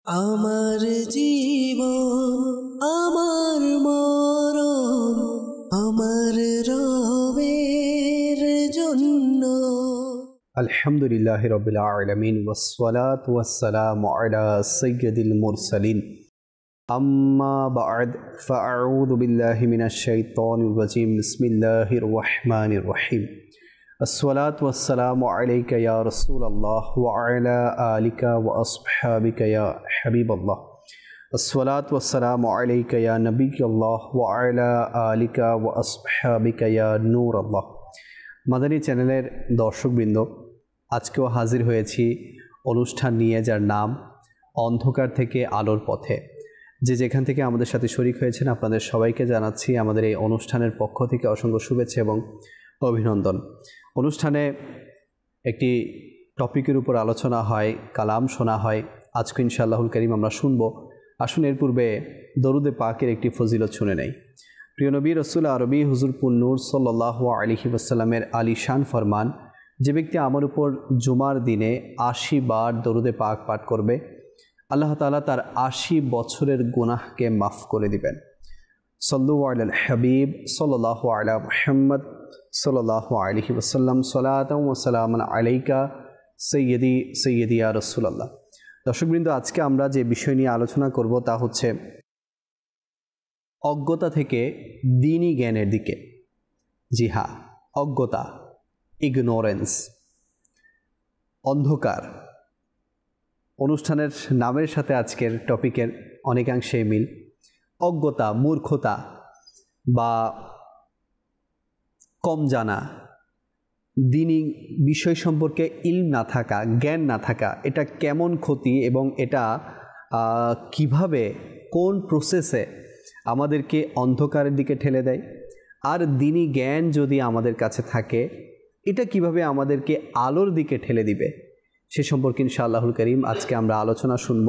আমার জীবন আমার মরণ আমার রবের জন্য। আলহামদুলিল্লাহি রাব্বিল আলামিন ওয়াসসালাতু ওয়াসসালামু আলা সাইয়্যিদিল মুরসালিন আম্মা বা'দ ফাআউযু বিল্লাহি মিনাশ শাইতানির রাজীম বিসমিল্লাহির রহমানির রহিম। আসসালাতু ওয়াসসালামু আলাইকা ইয়া রাসূলুল্লাহ ওয়া আলা আলিকা ওয়া আসহাবিকা ইয়া হাবিবাল্লাহ। আসসালাতু ওয়াসসালামু আলাইকা ইয়া নবিয়্যাল্লাহ ওয়া আলা আলিকা ওয়া আসহাবিকা ইয়া নূরাল্লাহ। মাদানী চ্যানেলের দর্শকবৃন্দ, আজকেও হাজির হয়েছি অনুষ্ঠান নিয়ে, যার নাম অন্ধকার থেকে আলোর পথে। যে যেখান থেকে আমাদের সাথে শরীক হয়েছেন আপনাদের সবাইকে জানাচ্ছি আমাদের এই অনুষ্ঠানের পক্ষ থেকে অসংখ্য শুভেচ্ছা এবং অভিনন্দন। অনুষ্ঠানে একটি টপিকের উপর আলোচনা হয়, কালাম শোনা হয়। আজকে ইনশাআল্লাহুল কারীম আমরা শুনব। আসুন এর পূর্বে দরুদে পাকের একটি ফজিলত শুনে নেই। প্রিয় নবী রসুল আরবি হুজুর পুন্নুর সাল্লাল্লাহু আলাইহি ওয়াসাল্লামের আলিশান ফরমান, যে ব্যক্তি আমার উপর জুমার দিনে ৮০ বার দরুদে পাক পাঠ করবে, আল্লাহ তাআলা তার ৮০ বছরের গুনাহকে মাফ করে দিবেন। সাল্লু আলাল হাবিব সাল্লাল্লাহু আলা মুহাম্মদ সাল্লাল্লাহু আলাইহি ওয়াসাল্লাম সালাতাও ওয়া সালামান আলাইকা সাইয়্যিদি সাইয়্যিদি ইয়া রাসূলুল্লাহ। দর্শকবৃন্দ, আজকে আমরা যে বিষয় নিয়ে আলোচনা করব তা হচ্ছে অজ্ঞতা থেকে দ্বীনি জ্ঞানের দিকে। জি হ্যাঁ, অজ্ঞতা, ইগনোরেন্স, অন্ধকার। অনুষ্ঠানের নামের সাথে আজকের টপিকের অনেকাংশেই মিল। অজ্ঞতা, মূর্খতা বা কম জানা, দ্বীনি বিষয় সম্পর্কে ইলম না থাকা, জ্ঞান না থাকা, এটা কেমন ক্ষতি এবং এটা কিভাবে, কোন প্রসেসে আমাদেরকে অন্ধকারের দিকে ঠেলে দেয়, আর দ্বীনি জ্ঞান যদি আমাদের কাছে থাকে এটা কিভাবে আমাদেরকে আলোর দিকে ঠেলে দিবে, সে সম্পর্কে ইনশাআল্লাহুল কারীম আজকে আমরা আলোচনা শুনব।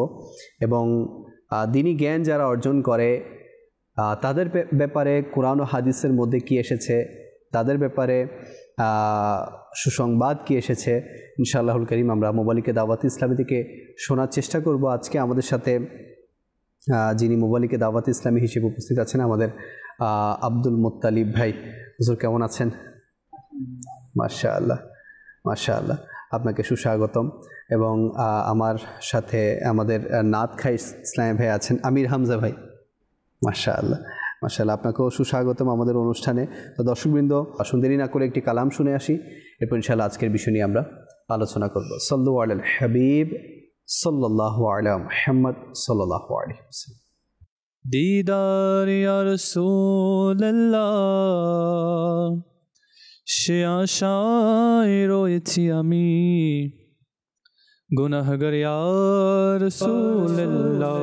এবং দ্বীনি জ্ঞান যারা অর্জন করে তাদের ব্যাপারে কোরআন ও হাদিসের মধ্যে কি এসেছে, তাদের ব্যাপারে সুসংবাদ কি এসেছে, ইনশাআল্লাহুল কারীম আমরা মোবালিকে দাওয়াত ইসলামী থেকে শোনার চেষ্টা করব। আজকে আমাদের সাথে যিনি মোবালিকে দাওয়াত ইসলামী হিসেবে উপস্থিত আছেন আমাদের আব্দুল মুত্তালিব ভাই। হুজুর কেমন আছেন? মাশাআল্লাহ মাশাআল্লাহ, আপনাকে সুস্বাগতম। এবং আমার সাথে আমাদের নাত খাই ইসলামী ভাই আছেন, আমির হামজা ভাই। মাশাআল্লাহ মাশাআল্লাহ, আপনাকেও সুস্বাগতম আমাদের অনুষ্ঠানে। তো দর্শকবৃন্দ, আসুন দেরি না করে একটি কালাম শুনে আসি, এরপর ইনশাআল্লাহ আজকের বিষয় নিয়ে আমরা আলোচনা করব। সাল্লু আলাল হাবিব সাল্লাল্লাহু আলা মুহাম্মদ সাল্লাল্লাহু আলাইহি ওয়াসাল্লাম। দিদার ইয়া রাসূলুল্লাহ, সে আশায় রয়েছি আমি, গুনাহগার ইয়া রাসূলুল্লাহ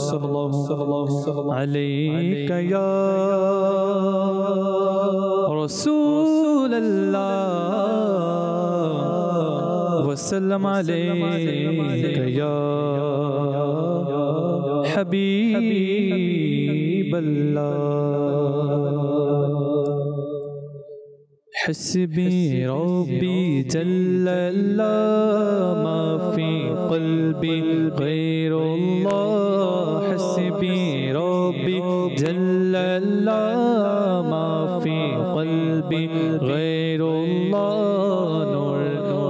সাল্লাল্লাহু আলাইকা ইয়া রাসূলুল্লাহ ওয়া সাল্লাম আলাইকা ইয়া হাবিবাল্লাহ। حسبي ربي جل الله ما في قلبي غير الله، حسبي ربي جل الله ما في قلبي غير الله، نور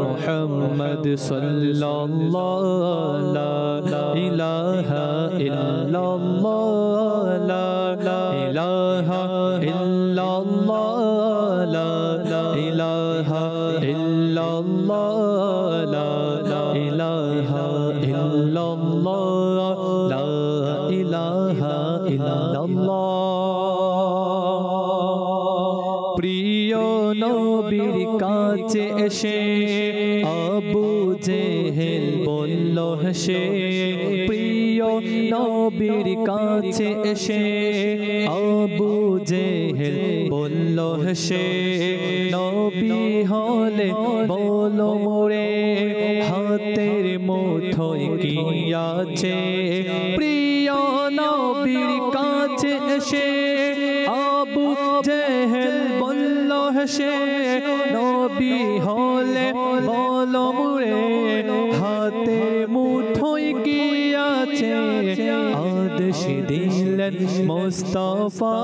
محمد صلى الله لا إله إلا الله لا إله إلا الله لا إله إلا الله لا إله إلا الله لا إله إلا الله। প্রিয় নবীর কাছে এসে আবু জেহেল বলল হেসে, প্রিয় নবীর কাছে এসে আবু জেহেল বলল হেসে, নবী হলে বলো মোরে হাতের মুঠোয় কি আছে। প্রিয় নবীর কাছে এসে আবু জেহেল বলল হেসে, নবী হলে বলো মোরে হাতের মুঠোয় কি আছে আদেশ দিলেন মুস্তাফা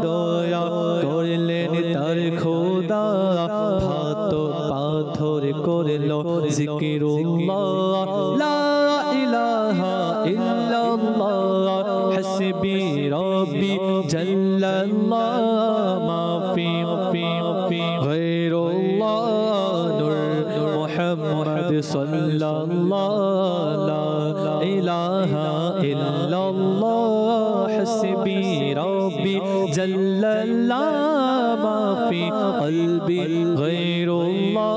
দয়া করলেন তার খোদা ভাত পাথর করলো জিকিরুল্লাহ লা ইলাহা ইল্লাল্লাহ হাসবি রব্বি জাল্লাল্লাহ মাফি গায়রুল্লাহ নূর মুহাম্মদ সাল্লাল্লাহ লা ইলাহা ইল্লাল্লাহ হাসবি রব্বি জাল্লাল্লাহ মাফি কলবি গায়রুল্লাহ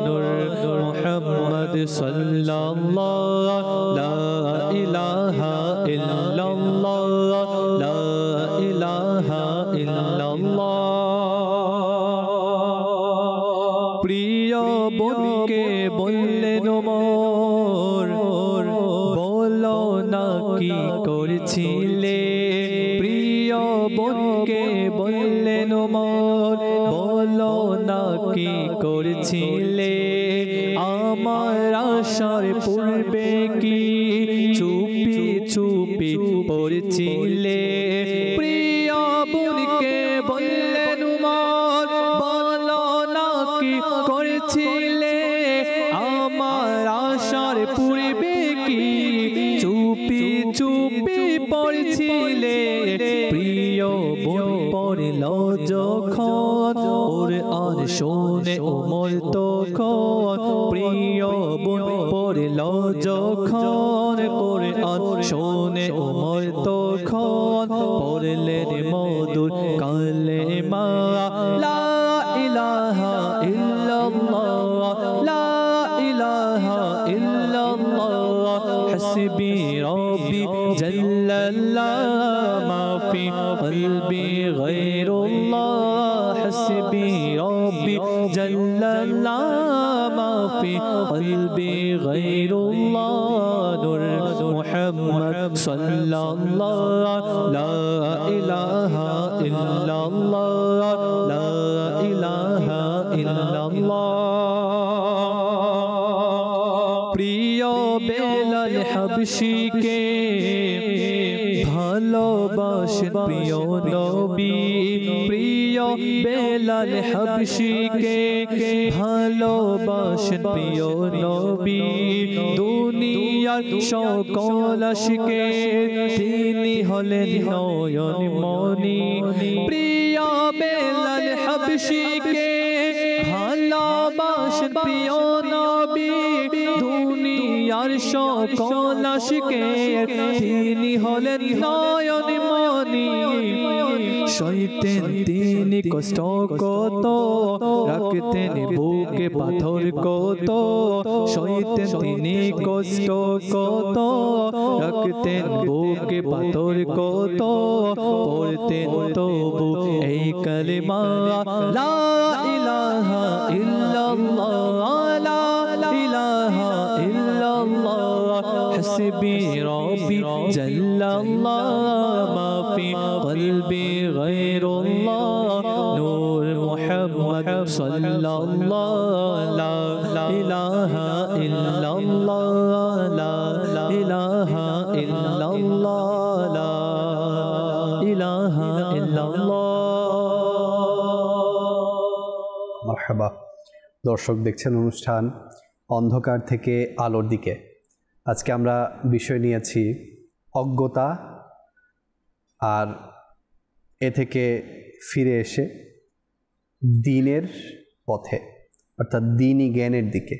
নূর মুহাম্মদ সাল্লাল্লাহ লা ইলাহা ইল্লাল্লাহ লা ইলাহা ইল্লাল্লাহ প্রিয় বোনকে বললেন মোর বলো না কি করছিলে প্রিয় বোনকে বললেন মোর বলো না কি করছিলে আমার আশার পূর্বে কি চুপি চুপি পড়ছিলে প্রিয় বোনকে বললেন মোর বলো না কি করেছিলে আমার আশার পূর্বে কি চুপি চুপি পড়ছিলে প্রিয় বোন পড়ল যখন ওর আর শোনে ওমর তখন প্রিয় বোন পড়ল যখন করে আর শোনে ওমর তখন পড়লেন মধুর কালেমা লা ইলাহা ইল্লাল্লাহ লা ইলাহা ইল্লাল্লাহ হাসবি রব্বি জাল্লাল্লাহ মাফি কলবি গায়রুল্লাহ হাসবি রব্বি জাল্লাল্লাহ মাফি কলবি গায়রুল্লাহ নূর মুহাম্মদ সাল্লাল্লাহ লা ইলাহা ইল্লাল্লাহ লা ইলাহা ইল্লাল্লাহ প্রিয় বেলাল হাবশিকে ভালোবাসেন প্রিয় নবী প্রিয় বেলাল হাবশিকে ভালোবাসেন প্রিয় নবী দুনিয়ার সকল আশিকে তিনি হলেন নয়ন মনি প্রিয় বেলাল হাবশিকে ভালোবাসেন প্রিয় নবী দুনিয়ার সকল আশিকে তিনি হলেন নয়ন মনি সইতেন তিনি কষ্ট কত রাখতেন বুকে পাথর কত সইতেন তিনি কষ্ট কত রাখতেন বুকে পাথর কত পড়তেন তবু এই কালেমা লা ইলাহা ইল্লাল্লাহ লা ইলাহা ইল্লাল্লাহ হাসবি রব্বি জাল্লাল্লাহ মাফি কলবি গায়রুল্লাহ নূর মুহাম্মদ সাল্লাল্লাহ লা ইলাহা ইল্লাল্লাহ লা ইলাহা ইল্লাল্লাহ লা ইলাহা ইল্লাল্লাহ মারহাবা দর্শক দেখছেন অনুষ্ঠান অন্ধকার থেকে আলোর দিকে আজকে আমরা বিষয় নিয়েছি অজ্ঞতা আর এ থেকে ফিরে এসে দ্বীনের পথে অর্থাৎ দ্বীনি জ্ঞানের দিকে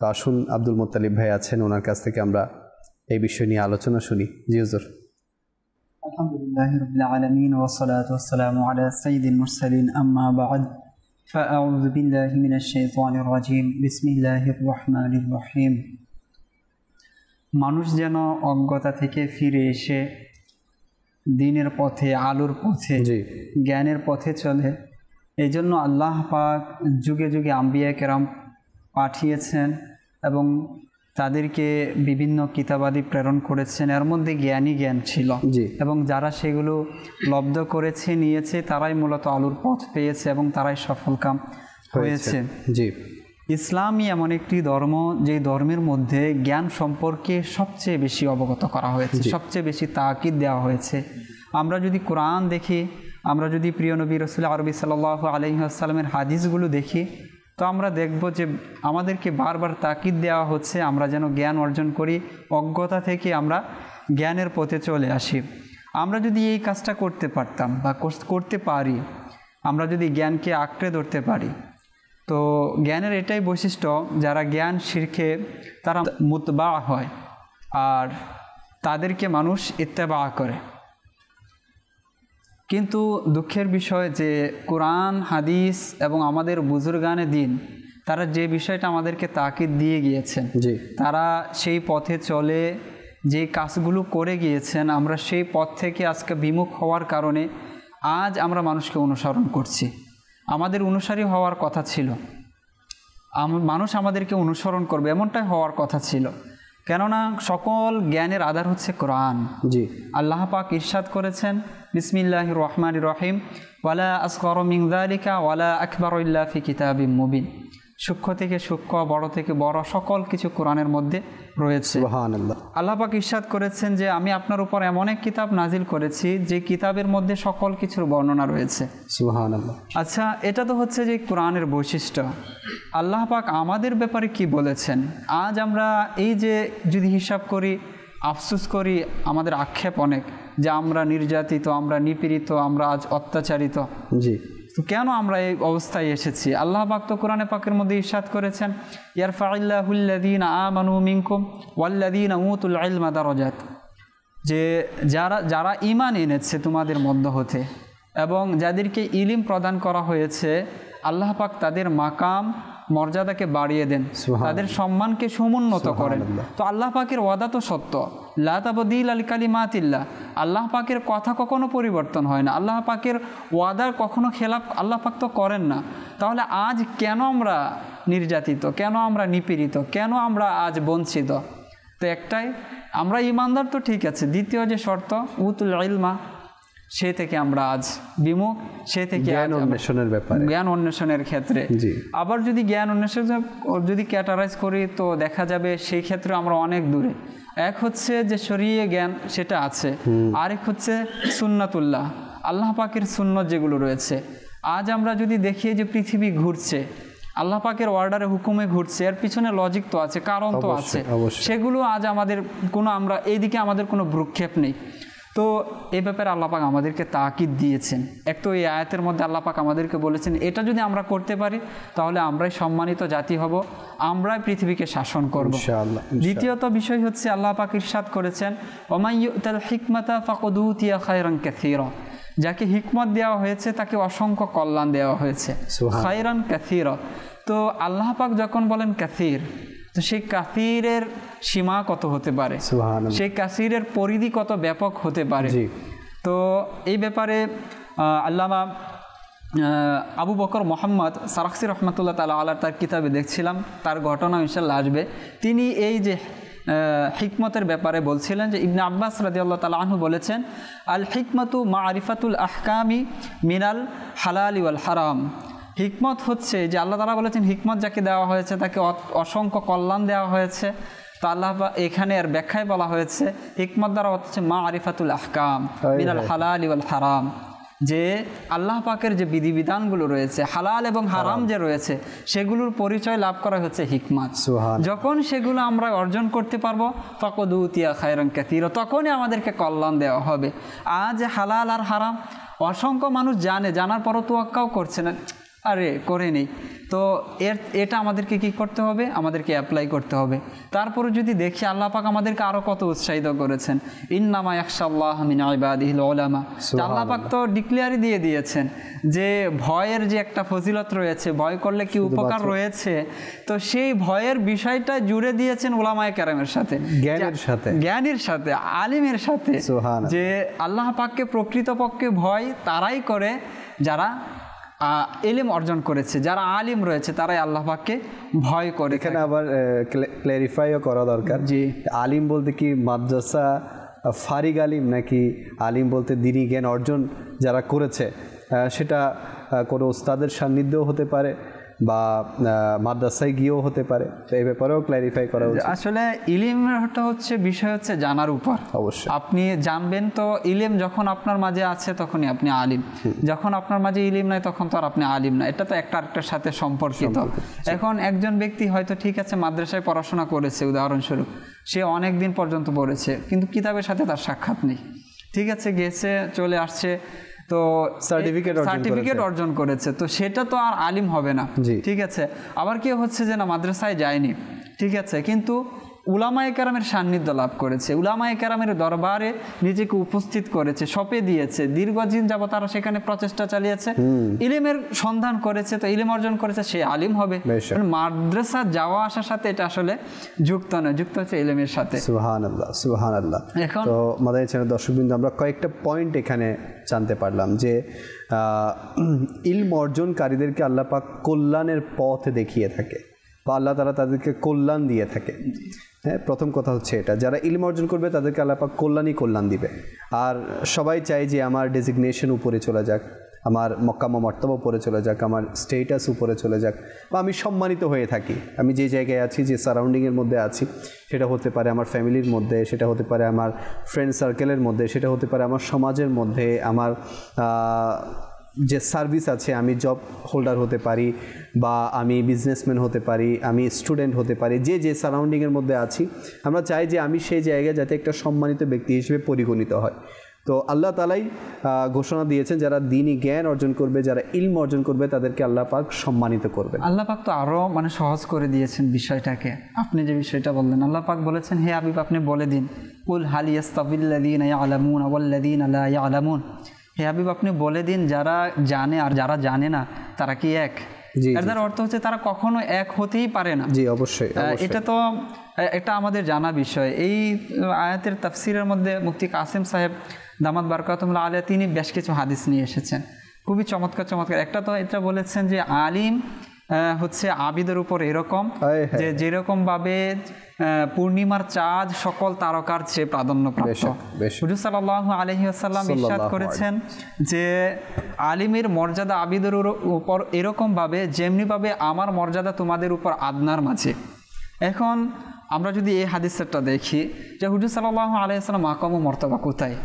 তো আসুন আব্দুল মুত্তালিব ভাই আছেন ওনার কাছ থেকে আমরা এই বিষয় নিয়ে আলোচনা শুনি জি হুজুর আলহামদুলিল্লাহি রাব্বিল আলামিন ওয়া সলাতু ওয়া সালামু আলা সাইয়্যিদিল মুরসালিন আম্মা বা'দ فأعوذ بالله من الشيطان الرجيم بسم الله الرحمن الرحيم মানুষ যেন অজ্ঞতা থেকে ফিরে এসে দ্বীনের পথে আলোর পথে জ্ঞানের পথে চলে এই জন্য আল্লাহ পাক যুগে যুগে আম্বিয়া কেরাম পাঠিয়েছেন এবং তাদেরকে বিভিন্ন কিতাবাদি প্রেরণ করেছেন এর মধ্যে জ্ঞানী জ্ঞান ছিল এবং যারা সেগুলো লব্ধ করেছে নিয়েছে তারাই মূলত আলোর পথ পেয়েছে এবং তারাই সফলকাম হয়েছে জি ইসলামই এমন একটি ধর্ম যে ধর্মের মধ্যে জ্ঞান সম্পর্কে সবচেয়ে বেশি অবগত করা হয়েছে, সবচেয়ে বেশি তাকিদ দেওয়া হয়েছে। আমরা যদি কোরআন দেখি, আমরা যদি প্রিয় নবী রাসূল আরবি সাল্লাল্লাহু আলাইহি ওয়াসাল্লামের হাদিসগুলো দেখি, তো আমরা দেখব যে আমাদেরকে বারবার তাকিদ দেওয়া হচ্ছে আমরা যেন জ্ঞান অর্জন করি, অজ্ঞতা থেকে আমরা জ্ঞানের পথে চলে আসি। আমরা যদি এই কাজটা করতে পারতাম বা করতে পারি, আমরা যদি জ্ঞানকে আঁকড়ে ধরতে পারি, তো জ্ঞানের এটাই বৈশিষ্ট্য, যারা জ্ঞান শিখে তারা মুতবা হয় আর তাদেরকে মানুষ ইত্তেবা করে। কিন্তু দুঃখের বিষয় যে কোরআন হাদিস এবং আমাদের বুজুর্গানে দিন তারা যে বিষয়টা আমাদেরকে তাকিদ দিয়ে গিয়েছেন, তারা সেই পথে চলে যে কাজগুলো করে গিয়েছেন, আমরা সেই পথ থেকে আজকে বিমুখ হওয়ার কারণে আজ আমরা মানুষকে অনুসরণ করছি। আমাদের অনুসারী হওয়ার কথা ছিল, মানুষ আমাদেরকে অনুসরণ করবে এমনটাই হওয়ার কথা ছিল, কেননা সকল জ্ঞানের আধার হচ্ছে কোরআন। জি, আল্লাহ পাক ইরশাদ করেছেন বিসমিল্লাহির রহমানির রহিম, ওয়ালা আসগরু মিন যালিকা ওয়ালা আকবারু ইল্লা ফি কিতাবিম মুবিন। সূক্ষ্ম থেকে সূক্ষ্ম, বড় থেকে বড় সকল কিছু কোরআনের মধ্যে রয়েছে। সুবহানাল্লাহ। আল্লাহ পাক ইরশাদ করেছেন যে আমি আপনার উপর এমন এক কিতাব নাজিল করেছি যে কিতাবের মধ্যে সকল কিছুর বর্ণনা রয়েছে। সুবহানাল্লাহ। আচ্ছা, এটা তো হচ্ছে যে কোরআনের বৈশিষ্ট্য। আল্লাহ পাক আমাদের ব্যাপারে কি বলেছেন? আজ আমরা এই যে যদি হিসাব করি, আফসোস করি, আমাদের আক্ষেপ অনেক যে আমরা নির্যাতিত, আমরা নিপীড়িত, আমরা আজ অত্যাচারিত। জি, তো কেন আমরা এই অবস্থায় এসেছি? আল্লাহ পাক তো কোরআনে পাকের মধ্যে ইরশাদ করেছেন ইয়ারফাইল্লাহুল্লাযীনা আমানু মিনকুম ওয়াল্লাযীনা উতুল ইলমা দারাজাত, যে যারা ঈমান এনেছে তোমাদের মধ্য হতে এবং যাদেরকে ইলম প্রদান করা হয়েছে, আল্লাহ পাক তাদের মাকাম মর্যাদাকে বাড়িয়ে দেন, তাদের সম্মানকে সমুন্নত করেন। তো আল্লাহ পাকের ওয়াদা তো সত্য, লা তাবদীলা লিকালিমাতিল্লাহ, আল্লাহ পাকের কথা কখনো পরিবর্তন হয় না, আল্লাহ পাকের ওয়াদার কখনো খেলাপ আল্লাহ পাক তো করেন না। তাহলে আজ কেন আমরা নির্যাতিত, কেন আমরা নিপীড়িত, কেন আমরা আজ বঞ্চিত? তো একটাই, আমরা ইমানদার তো ঠিক আছে, দ্বিতীয় যে শর্ত উতুল ইলমা, সে থেকে আমরা আজ বিমুখ, সে থেকে জ্ঞান অন্বেষণের ব্যাপারে, জ্ঞান অন্বেষণের ক্ষেত্রে। আবার যদি জ্ঞান অন্বেষণ যদি ক্যাটারাইজ করি তো দেখা যাবে সেই ক্ষেত্রে আমরা অনেক দূরে। এক হচ্ছে যে শরীয় জ্ঞান, সেটা আছে, আরেক হচ্ছে সুন্নাতুল্লাহ, আল্লাহ পাকের সুন্নত যেগুলো রয়েছে। আজ আমরা যদি দেখি যে পৃথিবী ঘুরছে, আল্লাহ পাকের অর্ডারে হুকুমে ঘুরছে, এর পিছনে লজিক তো আছে, কারণ তো আছে, সেগুলো আজ আমাদের কোনো, আমরা এইদিকে আমাদের কোনো ভ্রুক্ষেপ নেই। তো এই ব্যাপারে আল্লাহ পাক আমাদেরকে তাকিদ দিয়েছেন। এক তো এই আয়াতের মধ্যে আল্লাহ পাক আমাদেরকে বলেছেন এটা যদি আমরা করতে পারি তাহলে আমরাই সম্মানিত জাতি হব, আমরাই পৃথিবীকে শাসন করব। দ্বিতীয়ত বিষয় হচ্ছে আল্লাহ পাক ইরশাদ করেছেন ওয়া ইউতাল হিকমাতা ফাকাদ উতিয়া খায়রান কাসীরা, যাকে হিকমত দেওয়া হয়েছে তাকে অসংখ্য কল্যাণ দেওয়া হয়েছে, খায়রান কাসীরা। তো আল্লাহ পাক যখন বলেন কাসীর, তো সেই কাসীরের সীমা কত হতে পারে, সেই কাসীরের পরিধি কত ব্যাপক হতে পারে। তো এই ব্যাপারে আল্লামা আবু বকর মোহাম্মদ সারাখসি রহমতুল্লাহ তাআলা আলাইহি তার কিতাবে দেখছিলাম, তার ঘটনা ইনশাআল্লাহ আসবে। তিনি এই যে হিকমতের ব্যাপারে বলছিলেন যে ইবনে আব্বাস রাদিয়াল্লাহু তাআলা আনহু বলেছেন আল হিকমাতু মারিফাতুল আহকামি মিনাল হালালি ওয়াল হারাম। হিকমত হচ্ছে যে আল্লাহ তাআলা বলেছেন হিকমত যাকে দেওয়া হয়েছে তাকে অসংখ্য কল্যাণ দেওয়া হয়েছে। তো আল্লাহ এখানে আর ব্যাখ্যায় বলা হয়েছে হিকমত দ্বারা হচ্ছে মারিফাতুল আহকাম মিনাল হালালি ওয়াল হারাম, যে আল্লাহ পাকের যে বিধিবিধানগুলো রয়েছে, হালাল এবং হারাম যে রয়েছে, সেগুলোর পরিচয় লাভ করা হচ্ছে হিকমত। যখন সেগুলো আমরা অর্জন করতে পারবো ফাকাদ উতিয়া খায়রান কাসীরা, তখনই আমাদেরকে কল্যাণ দেওয়া হবে। আজ হালাল আর হারাম অসংখ্য মানুষ জানে, জানার পরও তোয়াক্কাও করছে না, আরে করে নেই। তো এটা আমাদেরকে কি করতে হবে, আমাদেরকে অ্যাপ্লাই করতে হবে। তারপরে যদি দেখি আল্লাহ পাক আমাদেরকে আরও কত উৎসাহিত করেছেন, ইন্নামা ইয়াখশাল্লাহ মিন ইবাদিহিল উলামা। আল্লাহ পাক তো ডিক্লেয়ারই দিয়ে দিয়েছেন যে ভয়ের যে একটা ফজিলত রয়েছে, ভয় করলে কি উপকার রয়েছে, তো সেই ভয়ের বিষয়টা জুড়ে দিয়েছেন উলামায়ে কেরামের সাথে, জ্ঞানীর সাথে, আলিমের সাথে, যে আল্লাহ পাককে প্রকৃতপক্ষে ভয় তারাই করে যারা ইলম অর্জন করেছে, যারা আলিম রয়েছে তারাই আল্লাহ পাককে ভয় করে। এখানে আবার ক্ল্যারিফাইও করা দরকার, জি আলিম বলতে কি মাদ্রাসা ফারিগ আলিম, নাকি আলিম বলতে দ্বীনি জ্ঞান অর্জন যারা করেছে, সেটা কোনো উস্তাদের সান্নিধ্যও হতে পারে, বা মাদ্রাসায় গিয়েও হতে পারে, তো এই ব্যাপারেও ক্ল্যারিফাই করা উচিত। আসলে ইলমটা হচ্ছে বিষয় হচ্ছে জানার উপর। অবশ্যই আপনি জানবেন, তো ইলম যখন আপনার মাঝে আছে তখনই আপনি আলিম, যখন আপনার মাঝে ইলম নাই তখন তো আর আপনি আলিম না। এটা তো একটা আরেকটার সাথে সম্পর্কিত। এখন একজন ব্যক্তি হয়তো ঠিক আছে মাদ্রাসায় পড়াশোনা করেছে, উদাহরণস্বরূপ সে অনেক দিন পর্যন্ত পড়েছে, কিন্তু কিতাবের সাথে তার সাক্ষাৎ নেই, ঠিক আছে, গেছে চলে আসছে, তো সার্টিফিকেট অর্জন করেছে, তো সেটা তো আর আলিম হবে না, ঠিক আছে। আবার কেউ হচ্ছে যে না মাদ্রাসায় যায়নি, ঠিক আছে, কিন্তু উলামায়ে কেরামের সান্নিধ্য লাভ করেছে, উলামায়ে কেরামের দরবারে নিজেকে উপস্থিত করেছে, সঁপে দিয়েছে, দীর্ঘদিন যাবত তারা সেখানে প্রচেষ্টা চালিয়েছে, ইলমের সন্ধান করেছে, তো ইলম অর্জন করেছে, সে আলিম হবে। মাদ্রাসা যাওয়া আসার সাথে এটা আসলে যুক্ত নয়, যুক্ত হচ্ছে ইলমের সাথে। সুবহানাল্লাহ, সুবহানাল্লাহ। এখন তো মাদানী চ্যানেল দর্শকবৃন্দ, আমরা কয়েকটা পয়েন্ট এখানে জানতে পারলাম যে ইলম অর্জনকারীদেরকে আল্লাহ পাক কল্যাণের পথ দেখিয়ে থাকে বা আল্লাহ তাআলা তাদেরকে কল্যাণ দিয়ে থাকে। হ্যাঁ, প্রথম কথা হচ্ছে এটা, যারা ইলম অর্জন করবে তাদেরকে আল্লাহ পাক কল্যাণ দিবে। আর সবাই চায় যে আমার ডেজিগনেশন উপরে চলে যাক, আমার মক্কাম মর্তবা উপরে চলে যাক, আমার স্টেটাস উপরে চলে যাক, বা আমি সম্মানিত হয়ে থাকি। আমি যে জায়গায় আছি, যে সারাউন্ডিংয়ের মধ্যে আছি, সেটা হতে পারে আমার ফ্যামিলির মধ্যে, সেটা হতে পারে আমার ফ্রেন্ড সার্কেলের মধ্যে, সেটা হতে পারে আমার সমাজের মধ্যে, আমার যে সার্ভিস আছে, আমি জব হোল্ডার হতে পারি, বা আমি বিজনেসম্যান হতে পারি, আমি স্টুডেন্ট হতে পারি, যে সারাউন্ডিংয়ের মধ্যে আছি, আমরা চাই যে আমি সেই জায়গায় যাতে একটা সম্মানিত ব্যক্তি হিসেবে পরিগণিত হয়। তো আল্লাহ তাআলাই ঘোষণা দিয়েছেন, যারা দ্বীনি জ্ঞান অর্জন করবে, যারা ইলম অর্জন করবে, তাদেরকে আল্লাহ পাক সম্মানিত করবেন। আল্লাহ পাক তো আরও সহজ করে দিয়েছেন বিষয়টাকে। আপনি যে বিষয়টা বললেন, আল্লাহ পাক বলেছেন, হে হাবিব আপনি বলে দিন, কুল হাল ইয়াস্তাবিল্লাযীনা ইয়ালামুনা ওয়াল্লাযীনা লা ইয়ালামুন, হে হাবিব আপনি বলে দিন, যারা জানে আর যারা জানে না তারা কি এক? এর অর্থ হচ্ছে তারা কখনো এক হতেই পারে না। জি, অবশ্যই। এটা তো এটা আমাদের জানা বিষয়। এই আয়াতের তাফসিরের মধ্যে মুফতি কাসেম সাহেব দামাত বারাকাতুহুল্লাহ আলাইহি তিনি বেশ কিছু হাদিস নিয়ে এসেছেন, খুবই চমৎকার। একটা তো এটা বলেছেন যে আলিম হচ্ছে আবিদের উপর এরকম যে যেরকম ভাবে পূর্ণিমার চাঁদ সকল তারকার চেয়ে প্রাধান্যপ্রাপ্ত। হুজুর সাল্লাল্লাহু আলাইহি ওয়াসাল্লাম ইরশাদ করেছেন যে আলিমের মর্যাদা আবিদের উপর এরকম ভাবে যেমনি ভাবে আমার মর্যাদা তোমাদের উপর আদনার মাঝে। এখন আমরা যদি এই হাদিসটা দেখি যে হুজুর সাল্লাল্লাহু আলাইহি ওয়াসাল্লাম মাকাম ও মর্তবা কোথায়,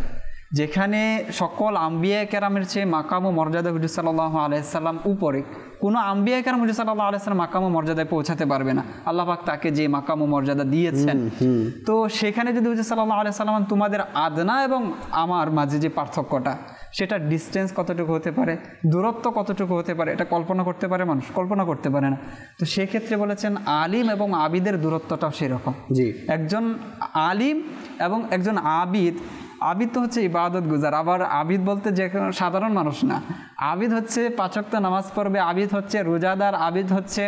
যেখানে সকল আম্বিয়া কেরামের চেয়ে মাকাম ও মর্যাদা হুজুর সাল্লাল্লাহু আলাইহি ওয়াসাল্লাম উপরে, কোনো আম্বিয়া কেরাম হুজুর সাল্লাল্লাহু আলাইহি ওয়াসাল্লাম মাকাম ও মর্যাদায় পৌঁছাতে পারবে না। আল্লাহ পাক তাকে যে মাকাম ও মর্যাদা দিয়েছেন, তো সেখানে যদি হুজুর সাল্লাল্লাহু আলাইহি ওয়াসাল্লাম তোমাদের আদনা এবং আমার মাঝে যে পার্থক্যটা, সেটা ডিস্টেন্স কতটুকু হতে পারে, দূরত্ব কতটুকু হতে পারে, এটা কল্পনা করতে পারে মানুষ? কল্পনা করতে পারে না। তো সেক্ষেত্রে বলেছেন আলিম এবং আবিদের দূরত্বটাও সেরকম। জি, একজন আলিম এবং একজন আবিদ, আবিদ তো হচ্ছে ইবাদত গুজার, আবার আবিদ বলতে যে সাধারণ মানুষ না, আবিদ হচ্ছে 5 ওয়াক্ত নামাজ পড়বে, আবিদ হচ্ছে রোজাদার, আবিদ হচ্ছে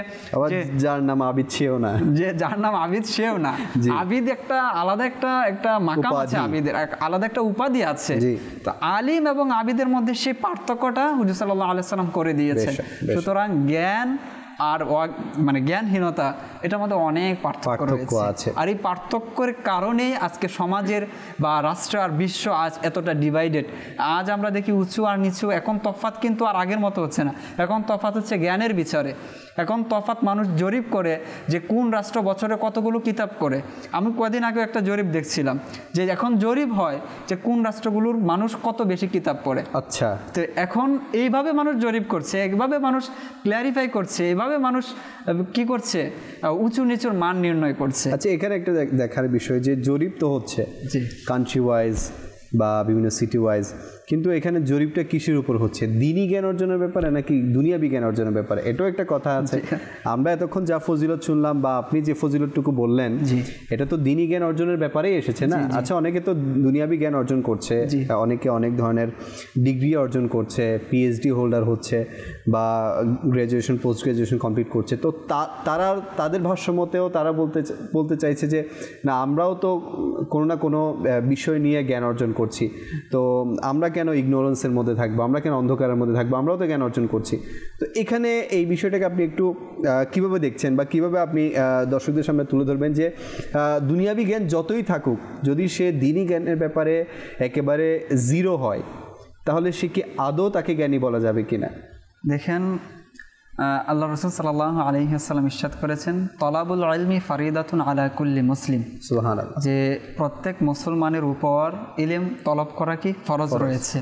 যার নাম আবিদ সেও না, যে যার নাম আবিদ সেও না। আবিদ একটা আলাদা একটা মাকাম আছে, আবিদের আলাদা একটা উপাধি আছে। তো আলিম এবং আবিদের মধ্যে সেই পার্থক্যটা হুজুর সাল্লাল্লাহু আলাইহি ওয়াসাল্লাম করে দিয়েছেন। সুতরাং জ্ঞান আর জ্ঞানহীনতা এটার মধ্যে অনেক পার্থক্য রয়েছে, আর এই পার্থক্যের কারণেই আজকে সমাজের বা রাষ্ট্র আর বিশ্ব আজ এতটা ডিভাইডেড। আজ আমরা দেখি উঁচু আর নিচু, এখন তফাৎ কিন্তু আর আগের মতো হচ্ছে না, এখন তফাৎ হচ্ছে জ্ঞানের বিচারে। এখন তফাৎ মানুষ জরিপ করে যে কোন রাষ্ট্র বছরে কতগুলো কিতাব করে। আমি কয়েকদিন আগে একটা জরিপ দেখছিলাম যে এখন জরিপ হয় যে কোন রাষ্ট্রগুলোর মানুষ কত বেশি কিতাব পড়ে। আচ্ছা, তো এখন এইভাবে মানুষ জরিপ করছে, এইভাবে মানুষ ক্ল্যারিফাই করছে, এইভাবে মানুষ কি করছে, উঁচু নিচুর মান নির্ণয় করছে। আচ্ছা, এখানে একটা দেখার বিষয় যে জরিপ তো হচ্ছে কান্ট্রি ওয়াইজ বা বিভিন্ন সিটি ওয়াইজ, কিন্তু এখানে জরিপটা কিসের উপর হচ্ছে? দ্বীনি জ্ঞান অর্জনের ব্যাপারে নাকি দুনিয়াবি জ্ঞান অর্জনের ব্যাপারে? এটাও একটা কথা আছে। আমরা এতক্ষণ যা ফজিলত শুনলাম বা আপনি যে ফজিলতটুকু বললেন, এটা তো দ্বীনি জ্ঞান অর্জনের ব্যাপারেই এসেছে না? আচ্ছা, অনেকে তো দুনিয়াবি জ্ঞান অর্জন করছে, অনেকে অনেক ধরনের ডিগ্রি অর্জন করছে, পিএইচডি হোল্ডার হচ্ছে বা গ্র্যাজুয়েশন পোস্ট গ্র্যাজুয়েশন কমপ্লিট করছে। তো তারা তাদের ভাষ্যমতেও তারা বলতে চাইছে যে না, আমরাও তো কোনো না কোনো বিষয় নিয়ে জ্ঞান অর্জন করছি, তো আমরা কেন ইগনোরেন্সের মধ্যে থাকবো, আমরা কেন অন্ধকারের মধ্যে থাকবো, আমরাও তো জ্ঞান অর্জন করছি। তো এখানে এই বিষয়টাকে আপনি একটু কীভাবে দেখছেন বা কীভাবে আপনি দর্শকদের সামনে তুলে ধরবেন যে দুনিয়াবি জ্ঞান যতই থাকুক, যদি সে দ্বীনি জ্ঞানের ব্যাপারে একেবারে জিরো হয়, তাহলে সে কি আদৌ তাকে জ্ঞানী বলা যাবে কিনা? দেখেন, আল্লাহ রাসূল সাল্লাল্লাহু আলাইহি ওয়াসাল্লাম ইরশাদ করেছেন, তলাবুল ইলমি ফারিদাতুন আলা কুল্লি মুসলিম, সুবহানাল্লাহ, যে প্রত্যেক মুসলমানের উপর ইলম তলব করা কি ফরজ রয়েছে।